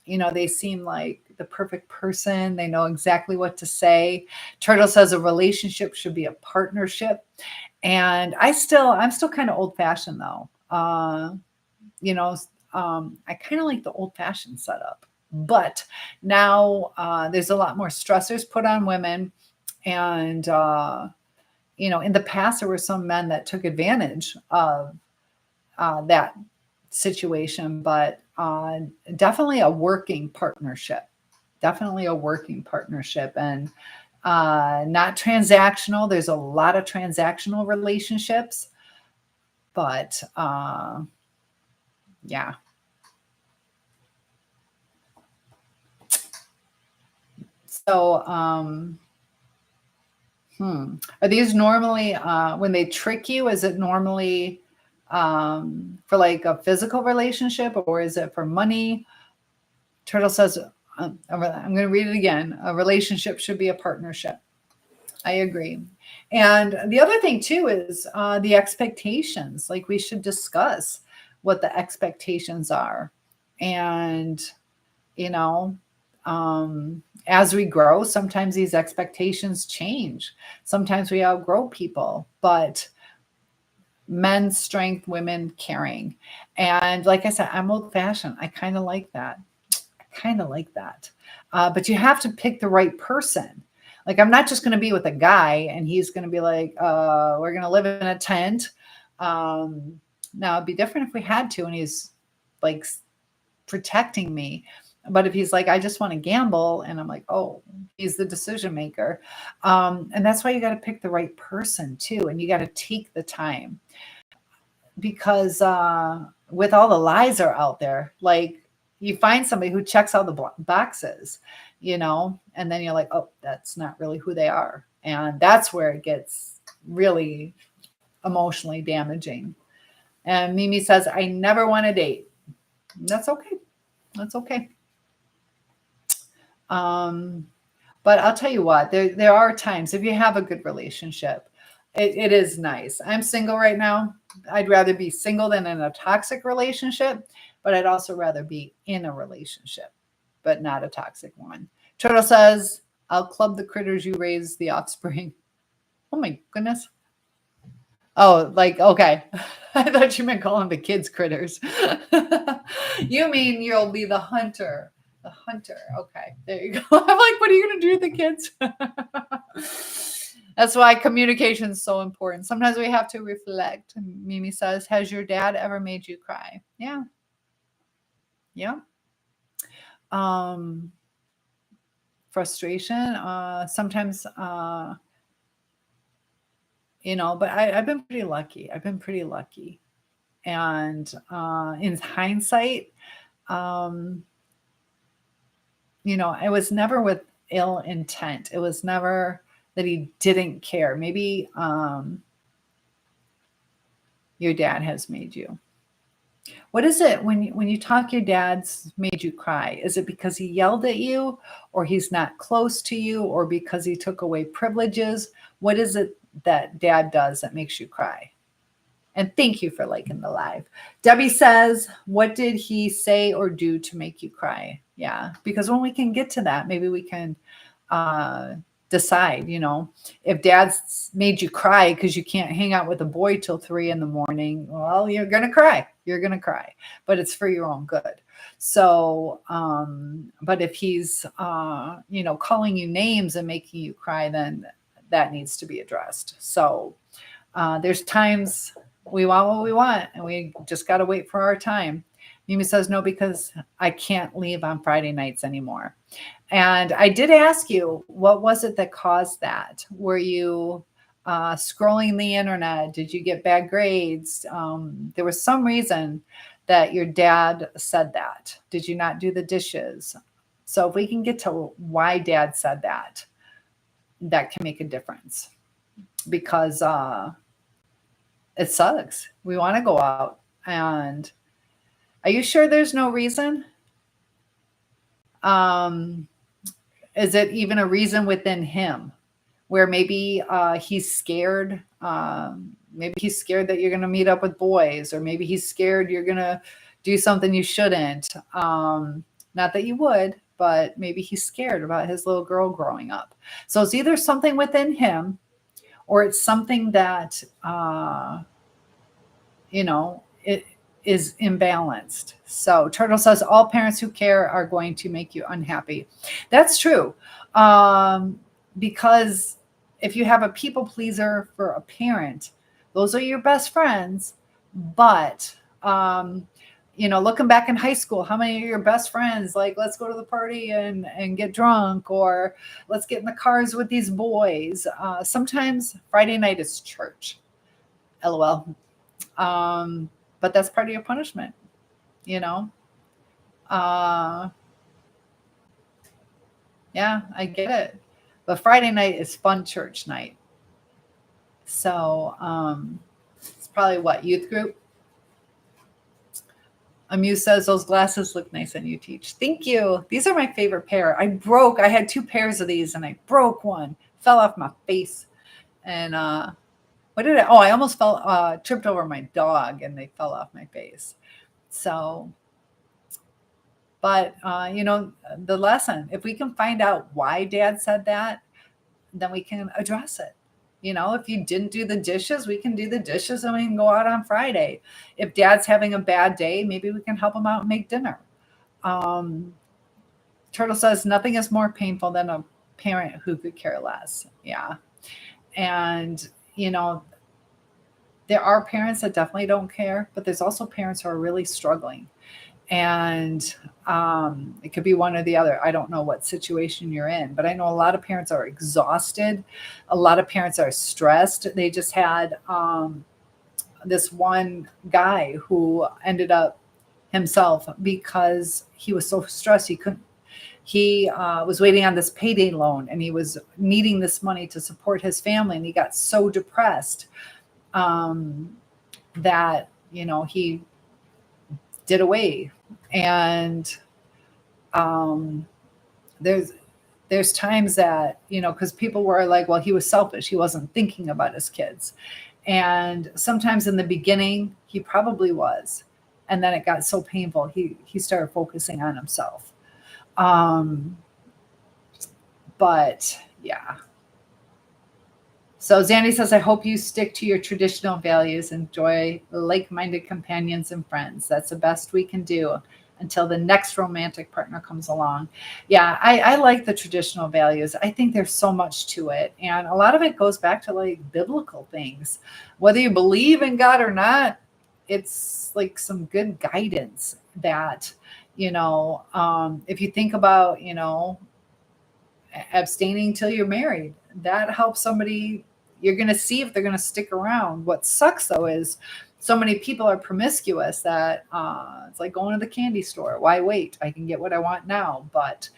they seem like the perfect person. They know exactly what to say. Turtle says a relationship should be a partnership. And I'm still kind of old fashioned though. You know, I kind of like the old fashioned setup, but now there's a lot more stressors put on women. And, in the past, there were some men that took advantage of that situation, but definitely a working partnership. Definitely a working partnership, and not transactional. There's a lot of transactional relationships, but yeah. So, are these normally when they trick you? Is it normally for like a physical relationship, or is it for money? Turtle says, I'm going to read it again. A relationship should be a partnership. I agree. And the other thing too is the expectations. Like we should discuss what the expectations are. And, you know, as we grow, sometimes these expectations change. Sometimes we outgrow people, but men's strength, women caring. And like I said, I'm old fashioned. I kind of like that. But you have to pick the right person. Like I'm not just going to be with a guy and he's going to be like, we're going to live in a tent. Now it'd be different if we had to, and he's like protecting me. But if he's like, I just want to gamble, and I'm like, oh, he's the decision maker. And that's why you got to pick the right person too. And you got to take the time, because with all the lies are out there, like you find somebody who checks all the boxes, and then you're like, oh, that's not really who they are. And that's where it gets really emotionally damaging. And Mimi says, I never want to date. That's okay. That's okay. But I'll tell you what, there are times if you have a good relationship, it is nice. I'm single right now. I'd rather be single than in a toxic relationship, but I'd also rather be in a relationship, but not a toxic one. Turtle says, I'll club the critters you raise the offspring. Oh my goodness. Oh, like, okay. I thought you meant calling the kids critters. You mean you'll be the hunter. The hunter. Okay, there you go. I'm like, what are you going to do with the kids? That's why communication is so important. Sometimes we have to reflect. Mimi says, has your dad ever made you cry? Yeah. Yeah. Um, frustration. Sometimes, but I've been pretty lucky. I've been pretty lucky. And in hindsight, um, it was never with ill intent. It was never that he didn't care. Maybe your dad has made you. What is it when you talk your dad's made you cry? Is it because he yelled at you, or he's not close to you, or because he took away privileges? What is it that dad does that makes you cry? And thank you for liking the live. Debbie says, what did he say or do to make you cry? Yeah, because when we can get to that, maybe we can decide, if dad's made you cry because you can't hang out with a boy till 3 a.m, well, you're going to cry. You're going to cry, but it's for your own good. So, but if he's, calling you names and making you cry, then that needs to be addressed. So there's times we want what we want, and we just got to wait for our time. Mimi says, no, because I can't leave on Friday nights anymore. And I did ask you, what was it that caused that? Were you scrolling the internet? Did you get bad grades? There was some reason that your dad said that. Did you not do the dishes? So if we can get to why dad said that, that can make a difference. Because it sucks. We want to go out. And are you sure there's no reason? Is it even a reason within him where maybe he's scared? Maybe he's scared that you're going to meet up with boys, or maybe he's scared you're going to do something you shouldn't. Not that you would, but maybe he's scared about his little girl growing up. So it's either something within him, or it's something that, it is imbalanced. So Turtle says, all parents who care are going to make you unhappy. That's true. Because if you have a people pleaser for a parent, those are your best friends. But, looking back in high school, how many of your best friends, like, let's go to the party and get drunk, or let's get in the cars with these boys. Sometimes Friday night is church. LOL. But that's part of your punishment, Yeah, I get it. But Friday night is fun church night. So it's probably what, youth group? Amuse says, those glasses look nice on you, Teach. Thank you. These are my favorite pair. I had 2 pairs of these and I broke one. Fell off my face. And I almost tripped over my dog and they fell off my face. So, but, the lesson, if we can find out why dad said that, then we can address it. If you didn't do the dishes, we can do the dishes and we can go out on Friday. If dad's having a bad day, maybe we can help him out and make dinner. Turtle says, nothing is more painful than a parent who could care less. Yeah. And, there are parents that definitely don't care, but there's also parents who are really struggling. And it could be one or the other. I don't know what situation you're in, but I know a lot of parents are exhausted. A lot of parents are stressed. They just had this one guy who ended up himself because he was so stressed. He was waiting on this payday loan, and he was needing this money to support his family. And he got so depressed that, he did away. And there's times that, because people were like, well, he was selfish. He wasn't thinking about his kids. And sometimes in the beginning, he probably was. And then it got so painful, he started focusing on himself. But yeah. So Zandy says, I hope you stick to your traditional values, enjoy like-minded companions and friends. That's the best we can do until the next romantic partner comes along. Yeah, I like the traditional values. I think there's so much to it. And a lot of it goes back to like biblical things. Whether you believe in God or not, it's like some good guidance that, if you think about, abstaining till you're married, that helps somebody. You're going to see if they're going to stick around. What sucks though is so many people are promiscuous that it's like going to the candy store. Why wait? I can get what I want now. But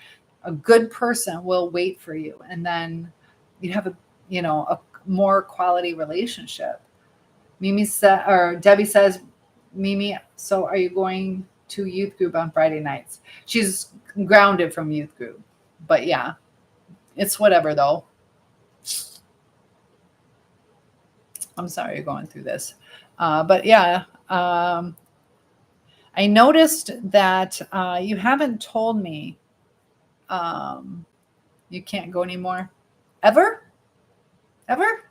a good person will wait for you, and then you have a more quality relationship. Debbie says, Mimi, so are you going to youth group on Friday nights? She's grounded from youth group, but yeah, it's whatever though. I'm sorry you're going through this. But yeah, I noticed that you haven't told me you can't go anymore. Ever? Ever?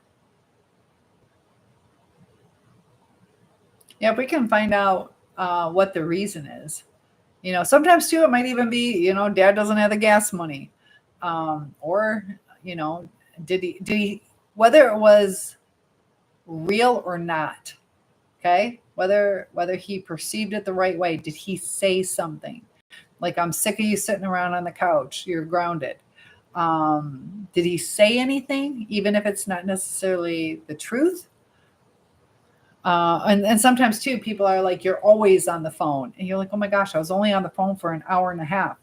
Yeah, if we can find out what the reason is. Sometimes too, it might even be, dad doesn't have the gas money. Or, did he, whether it was real or not, okay, whether he perceived it the right way, did he say something like, I'm sick of you sitting around on the couch, you're grounded? Did he say anything, even if it's not necessarily the truth? And sometimes too, people are like, you're always on the phone, and you're like, oh my gosh, I was only on the phone for an hour and a half.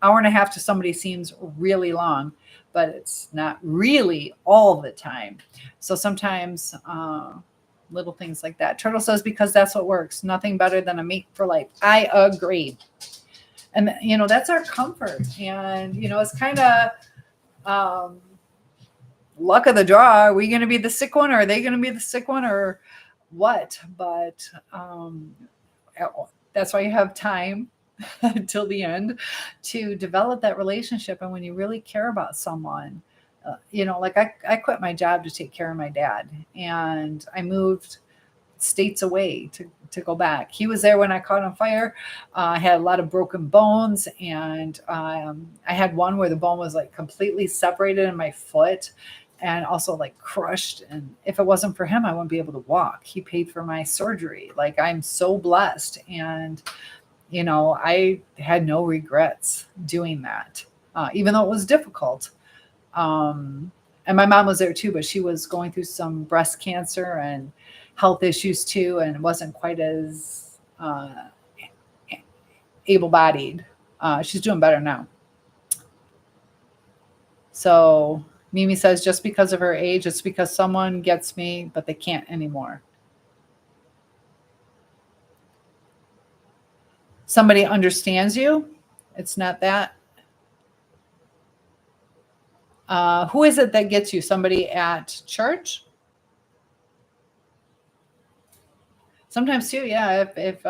Hour and a half to somebody seems really long, but it's not really all the time. So sometimes little things like that. Turtle says, because that's what works. Nothing better than a mate for life. I agree. And, that's our comfort. And, it's kind of luck of the draw. Are we going to be the sick one? Or are they going to be the sick one, or what? But that's why you have time until the end to develop that relationship. And when you really care about someone, like I quit my job to take care of my dad, and I moved states away to go back. He was there when I caught on fire. I had a lot of broken bones, and I had one where the bone was like completely separated in my foot and also like crushed. And if it wasn't for him, I wouldn't be able to walk. He paid for my surgery. Like, I'm so blessed. And I had no regrets doing that, even though it was difficult. And my mom was there too, but she was going through some breast cancer and health issues too, and wasn't quite as able-bodied. She's doing better now. So Mimi says, just because of her age, it's because someone gets me, but they can't anymore. Somebody understands you. It's not that. Who is it that gets you? Somebody at church? Sometimes too, yeah. If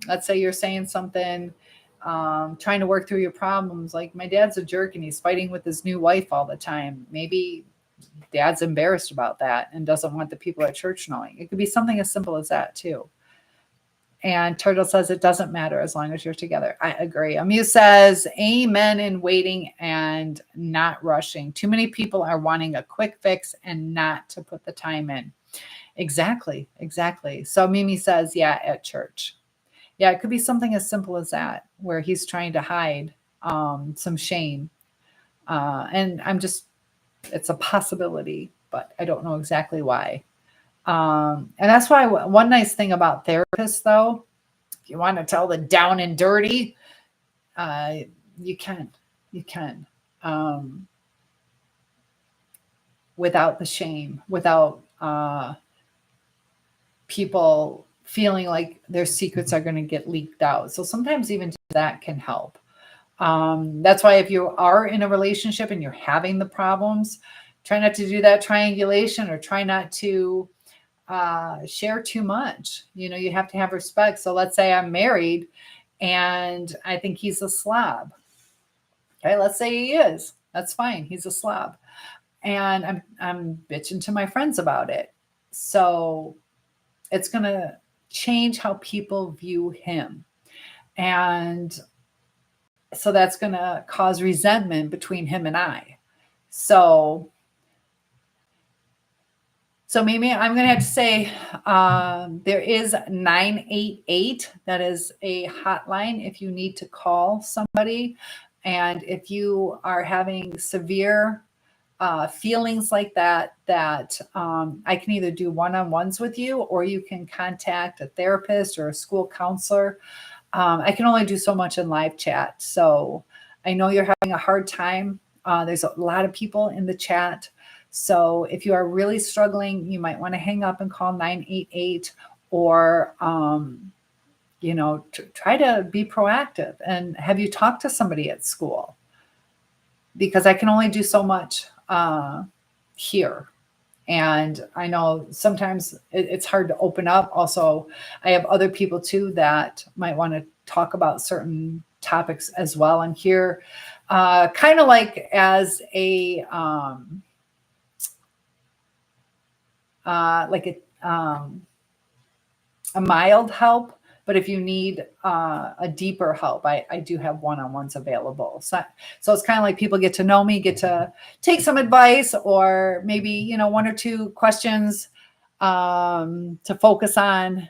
let's say you're saying something, trying to work through your problems, like, my dad's a jerk and he's fighting with his new wife all the time. Maybe dad's embarrassed about that and doesn't want the people at church knowing. It could be something as simple as that too. And Turtle says, it doesn't matter as long as you're together. I agree. Amuse says, amen in waiting and not rushing. Too many people are wanting a quick fix and not to put the time in. Exactly. So Mimi says, yeah, at church. Yeah, it could be something as simple as that, where he's trying to hide some shame. And it's a possibility, but I don't know exactly why. And that's why one nice thing about therapists, though, if you want to tell the down and dirty, you can, without the shame, without people feeling like their secrets are going to get leaked out. So sometimes even that can help. That's why if you are in a relationship and you're having the problems, try not to do that triangulation, or try not to share too much. You have to have respect. So let's say I'm married and I think he's a slob. Okay, let's say he is. That's fine. He's a slob. and I'm bitching to my friends about it. So it's going to change how people view him. And so that's going to cause resentment between him and I. So maybe I'm going to have to say there is 988. That is a hotline if you need to call somebody. And if you are having severe feelings like that, I can either do one-on-ones with you, or you can contact a therapist or a school counselor. I can only do so much in live chat. So I know you're having a hard time. There's a lot of people in the chat. So if you are really struggling, you might want to hang up and call 988, or, try to be proactive. And have you talked to somebody at school? Because I can only do so much here. And I know sometimes it's hard to open up. Also, I have other people too that might want to talk about certain topics as well. And here, kind of like as a mild help. But if you need a deeper help, I do have one-on-ones available. So it's kind of like people get to know me, get to take some advice, or maybe, one or two questions to focus on,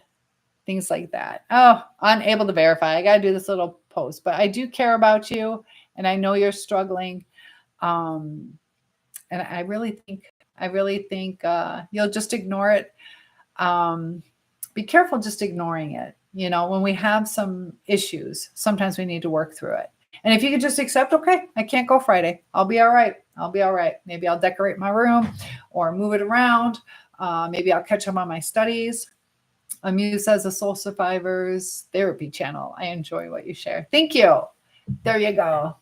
things like that. Oh, unable to verify. I got to do this little post, but I do care about you, and I know you're struggling. And I really think you'll just ignore it. Be careful just ignoring it. When we have some issues, sometimes we need to work through it. And if you could just accept, okay, I can't go Friday. I'll be all right. Maybe I'll decorate my room or move it around. Maybe I'll catch up on my studies. Amuse says the Soul Survivors Therapy Channel. I enjoy what you share. Thank you. There you go.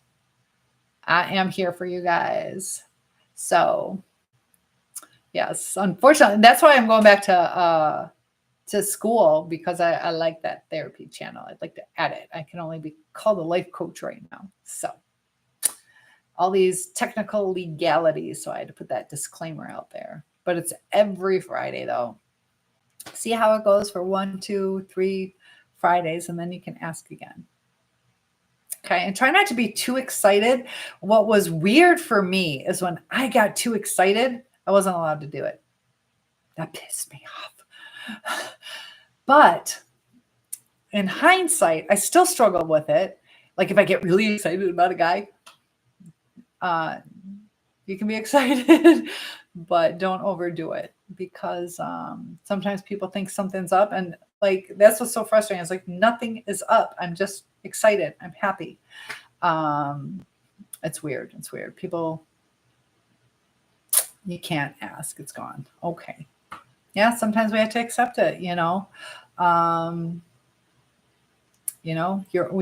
I am here for you guys. So yes, unfortunately, that's why I'm going back to school, because I like that therapy channel. I'd like to add it. I can only be called a life coach right now. So all these technical legalities. So I had to put that disclaimer out there. But it's every Friday though. See how it goes for 1, 2, 3 Fridays, and then you can ask again. Okay, and try not to be too excited. What was weird for me is when I got too excited, I wasn't allowed to do it. That pissed me off. But in hindsight, I still struggle with it. Like if I get really excited about a guy, you can be excited, but don't overdo it, because sometimes people think something's up, and like that's what's so frustrating. It's like nothing is up. I'm just excited. I'm happy. It's weird. People, you can't ask. It's gone. Okay. Yeah, sometimes we have to accept it, we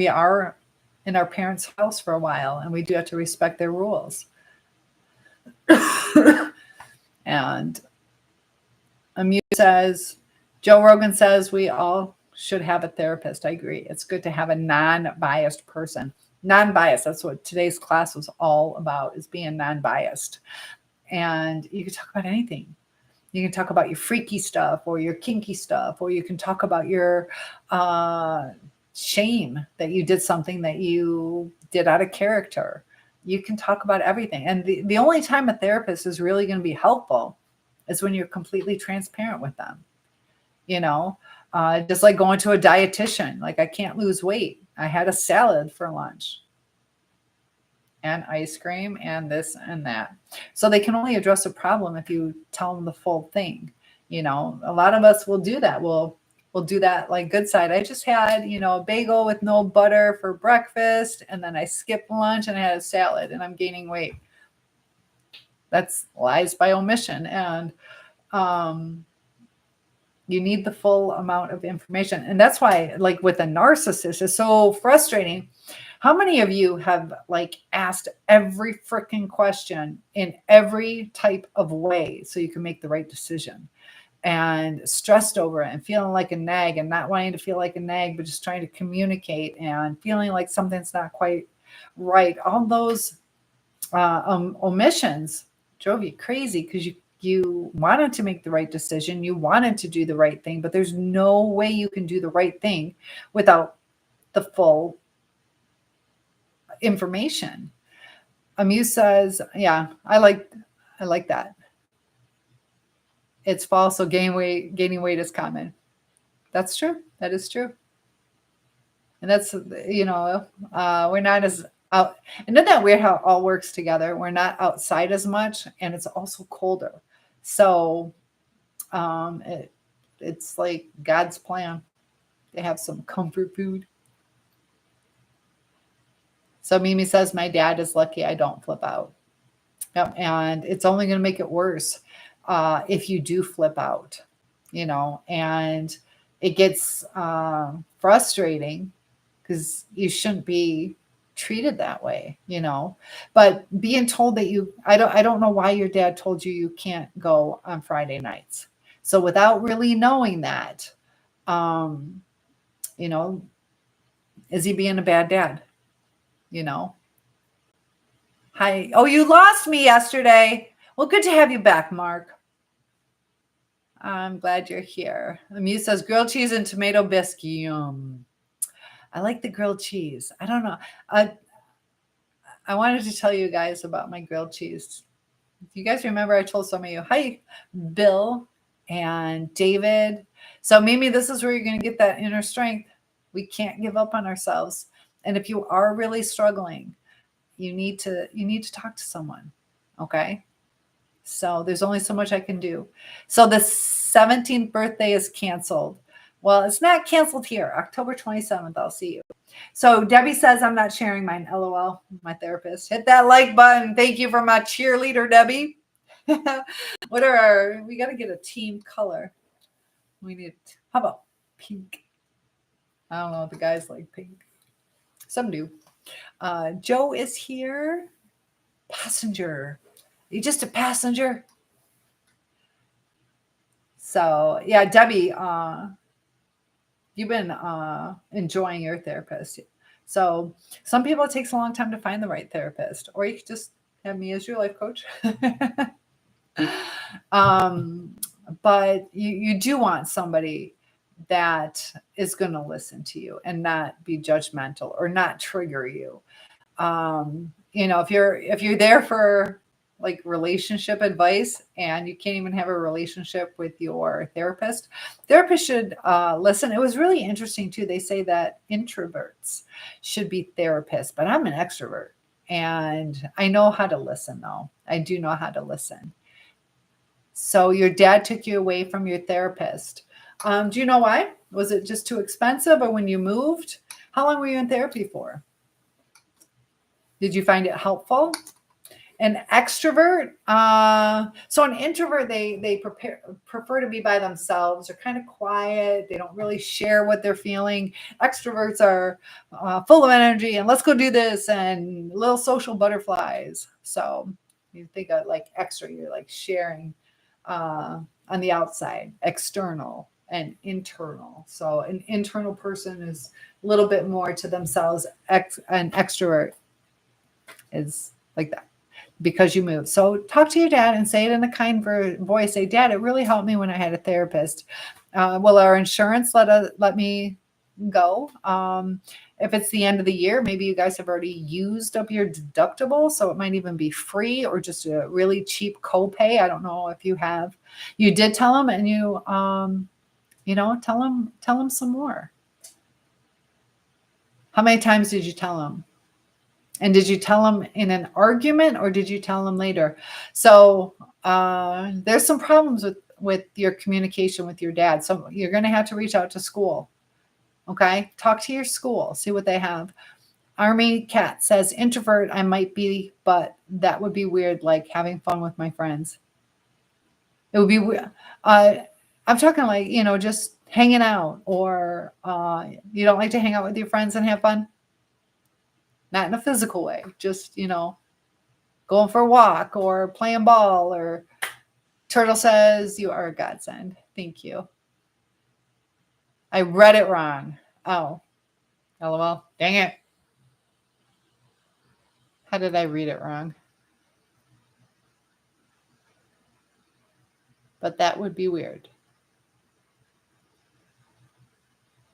are in our parents' house for a while, and we do have to respect their rules. And Amuse says, Joe Rogan says we all should have a therapist. I agree. It's good to have a non-biased person. Non-biased, that's what today's class was all about, is being non-biased. And you can talk about anything. You can talk about your freaky stuff or your kinky stuff, or you can talk about your shame that you did something that you did out of character. You can talk about everything. And the only time a therapist is really going to be helpful is when you're completely transparent with them. Just like going to a dietitian. Like, I can't lose weight. I had a salad for lunch and ice cream and this and that. So they can only address a problem if you tell them the full thing. A lot of us will do that. We'll do that like good side. I just had, a bagel with no butter for breakfast, and then I skipped lunch and I had a salad, and I'm gaining weight. That's lies by omission. And you need the full amount of information. And that's why, like with a narcissist, it's so frustrating. How many of you have asked every freaking question in every type of way so you can make the right decision, and stressed over it and feeling like a nag and not wanting to feel like a nag, but just trying to communicate and feeling like something's not quite right? All those omissions drove you crazy because you wanted to make the right decision, you wanted to do the right thing, but there's no way you can do the right thing without the full information. Amuse says, yeah, I like that. It's false, so gaining weight is common. That's true. That is true. And that's, we're not as out. And isn't that weird how it all works together? We're not outside as much, and it's also colder. So it's like God's plan. They have some comfort food. So Mimi says, my dad is lucky I don't flip out. Yep. And it's only going to make it worse if you do flip out, and it gets frustrating because you shouldn't be treated that way, but being told that I don't know why your dad told you you can't go on Friday nights. So without really knowing that, is he being a bad dad? Hi. Oh, you lost me yesterday. Well, good to have you back, Mark. I'm glad you're here. Amuse says grilled cheese and tomato bisque. Yum. I like the grilled cheese. I don't know. I wanted to tell you guys about my grilled cheese. You guys remember I told some of you, hi, Bill and David. So Mimi, this is where you're going to get that inner strength. We can't give up on ourselves. And if you are really struggling, you need to talk to someone. Okay. So there's only so much I can do. So the 17th birthday is canceled. Well, it's not canceled here. October 27th, I'll see you. So Debbie says, I'm not sharing mine. LOL, my therapist. Hit that like button. Thank you for my cheerleader, Debbie. We got to get a team color. How about pink? I don't know if the guys like pink. Some do. Joe is here. Passenger. You just a passenger? So yeah, Debbie, you've been enjoying your therapist. So some people it takes a long time to find the right therapist, or you could just have me as your life coach. But you do want somebody that is going to listen to you and not be judgmental or not trigger you. If you're there for like relationship advice and you can't even have a relationship with your therapist should listen. It was really interesting too. They say that introverts should be therapists, but I'm an extrovert and I know how to listen though. I do know how to listen. So your dad took you away from your therapist. Do you know why? Was it just too expensive, or when you moved? How long were you in therapy for? Did you find it helpful? An extrovert, so an introvert, they prefer to be by themselves. They're kind of quiet. They don't really share what they're feeling. Extroverts are full of energy and let's go do this and little social butterflies. So you think of like extra, you're like sharing on the outside, external and internal. So an internal person is a little bit more to themselves. An extrovert is like that. Because you moved. So talk to your dad and say it in a kind voice. Say, Dad, it really helped me when I had a therapist. Will our insurance let me go? If it's the end of the year, maybe you guys have already used up your deductible, so it might even be free or just a really cheap copay. I don't know if you have. You did tell him, and tell him some more. How many times did you tell him? And did you tell him in an argument or did you tell him later? So there's some problems with your communication with your dad. So you're going to have to reach out to school. Okay. Talk to your school. See what they have. Army Cat says, introvert, I might be, but that would be weird. Like having fun with my friends. It would be weird. I'm talking like, just hanging out, or you don't like to hang out with your friends and have fun. Not in a physical way, just, going for a walk or playing ball. Or Turtle says, you are a godsend. Thank you. I read it wrong. Oh, LOL. Dang it. How did I read it wrong? but that would be weird.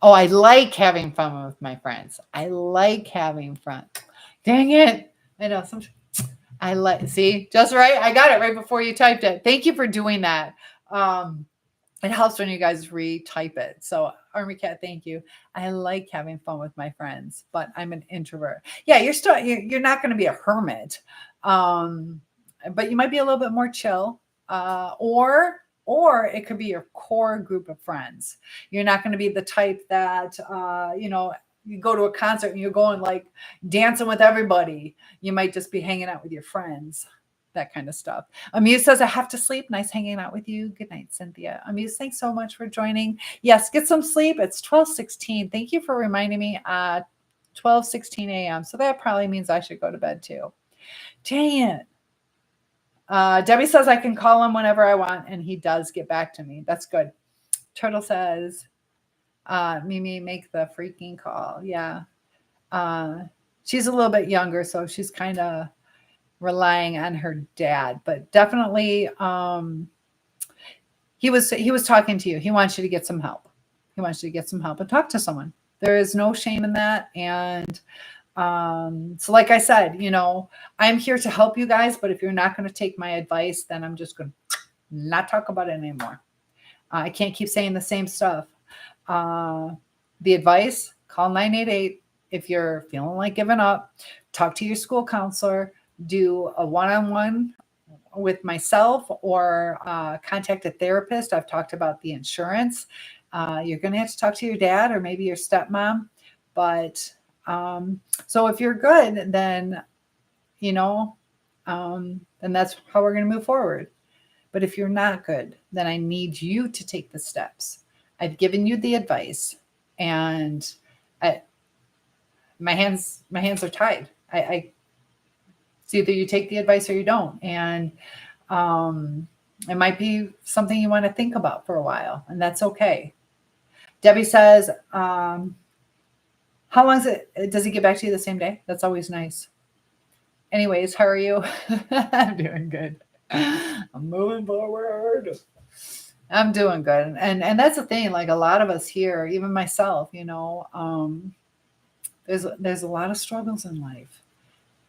Oh, I like having fun with my friends. I like having fun. Dang it. I know. I like, see, just right. I got it right before you typed it. Thank you for doing that. Um, it helps when you guys retype it. So, Army Cat, thank you. I like having fun with my friends, but I'm an introvert. Yeah, you're not going to be a hermit, but you might be a little bit more chill, or it could be your core group of friends. You're not going to be the type that you go to a concert and you're going like dancing with everybody. You might just be hanging out with your friends, that kind of stuff. Amuse says, I have to sleep. Nice hanging out with you. Good night, Cynthia. Amuse, thanks so much for joining. Yes, get some sleep. It's 12:16. Thank you for reminding me. 12:16 a.m. So that probably means I should go to bed too. Dang it. Debbie says I can call him whenever I want, and he does get back to me. That's good. Turtle says, Mimi, make the freaking call. Yeah. She's a little bit younger, so she's kind of relying on her dad, but definitely he was talking to you. He wants you to get some help. He wants you to get some help and talk to someone. There is no shame in that. And so like I said, I'm here to help you guys, but if you're not going to take my advice, then I'm just going to not talk about it anymore. I can't keep saying the same stuff. The advice, call 988. If you're feeling like giving up, talk to your school counselor, do a one-on-one with myself, or contact a therapist. I've talked about the insurance. You're going to have to talk to your dad or maybe your stepmom. But so if you're good, then, then that's how we're going to move forward. But if you're not good, then I need you to take the steps. I've given you the advice, and my hands are tied. It's either you take the advice or you don't. And it might be something you want to think about for a while, and that's okay. Debbie says, how long does he get back to you the same day? That's always nice. Anyways, how are you? I'm doing good. I'm moving forward. I'm doing good. And that's the thing, like a lot of us here, even myself, there's a lot of struggles in life.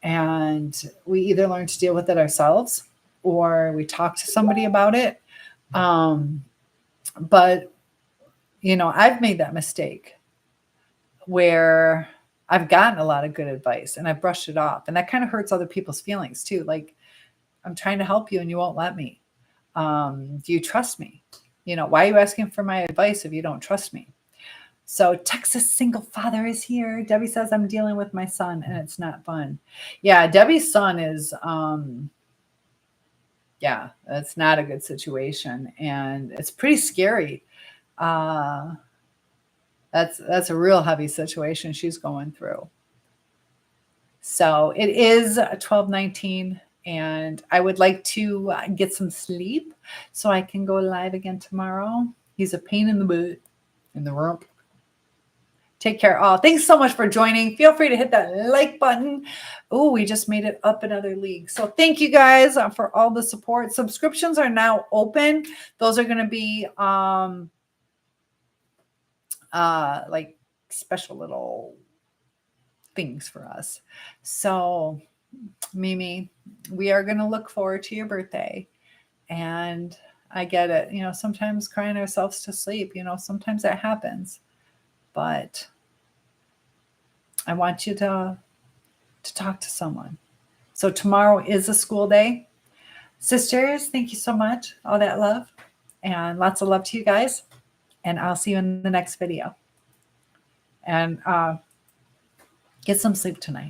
And we either learn to deal with it ourselves or we talk to somebody about it. But, I've made that mistake where I've gotten a lot of good advice and I've brushed it off. And that kind of hurts other people's feelings too. Like, I'm trying to help you and you won't let me. Do you trust me? Why are you asking for my advice if you don't trust me? So Texas single father is here. Debbie says, I'm dealing with my son and it's not fun. Yeah, Debbie's son is, that's not a good situation. And it's pretty scary. That's a real heavy situation she's going through. So it is 12:19 and I would like to get some sleep so I can go live again tomorrow. He's a pain in the butt, in the rump. Take care all. Thanks so much for joining. Feel free to hit that like button. Oh, we just made it up another league. So thank you guys for all the support. Subscriptions are now open. Those are going to be like special little things for us. So Mimi, we are going to look forward to your birthday. And I get it. Sometimes crying ourselves to sleep, sometimes that happens. But I want you to talk to someone. So tomorrow is a school day. Sisters, thank you so much. All that love. And lots of love to you guys. And I'll see you in the next video. And get some sleep tonight.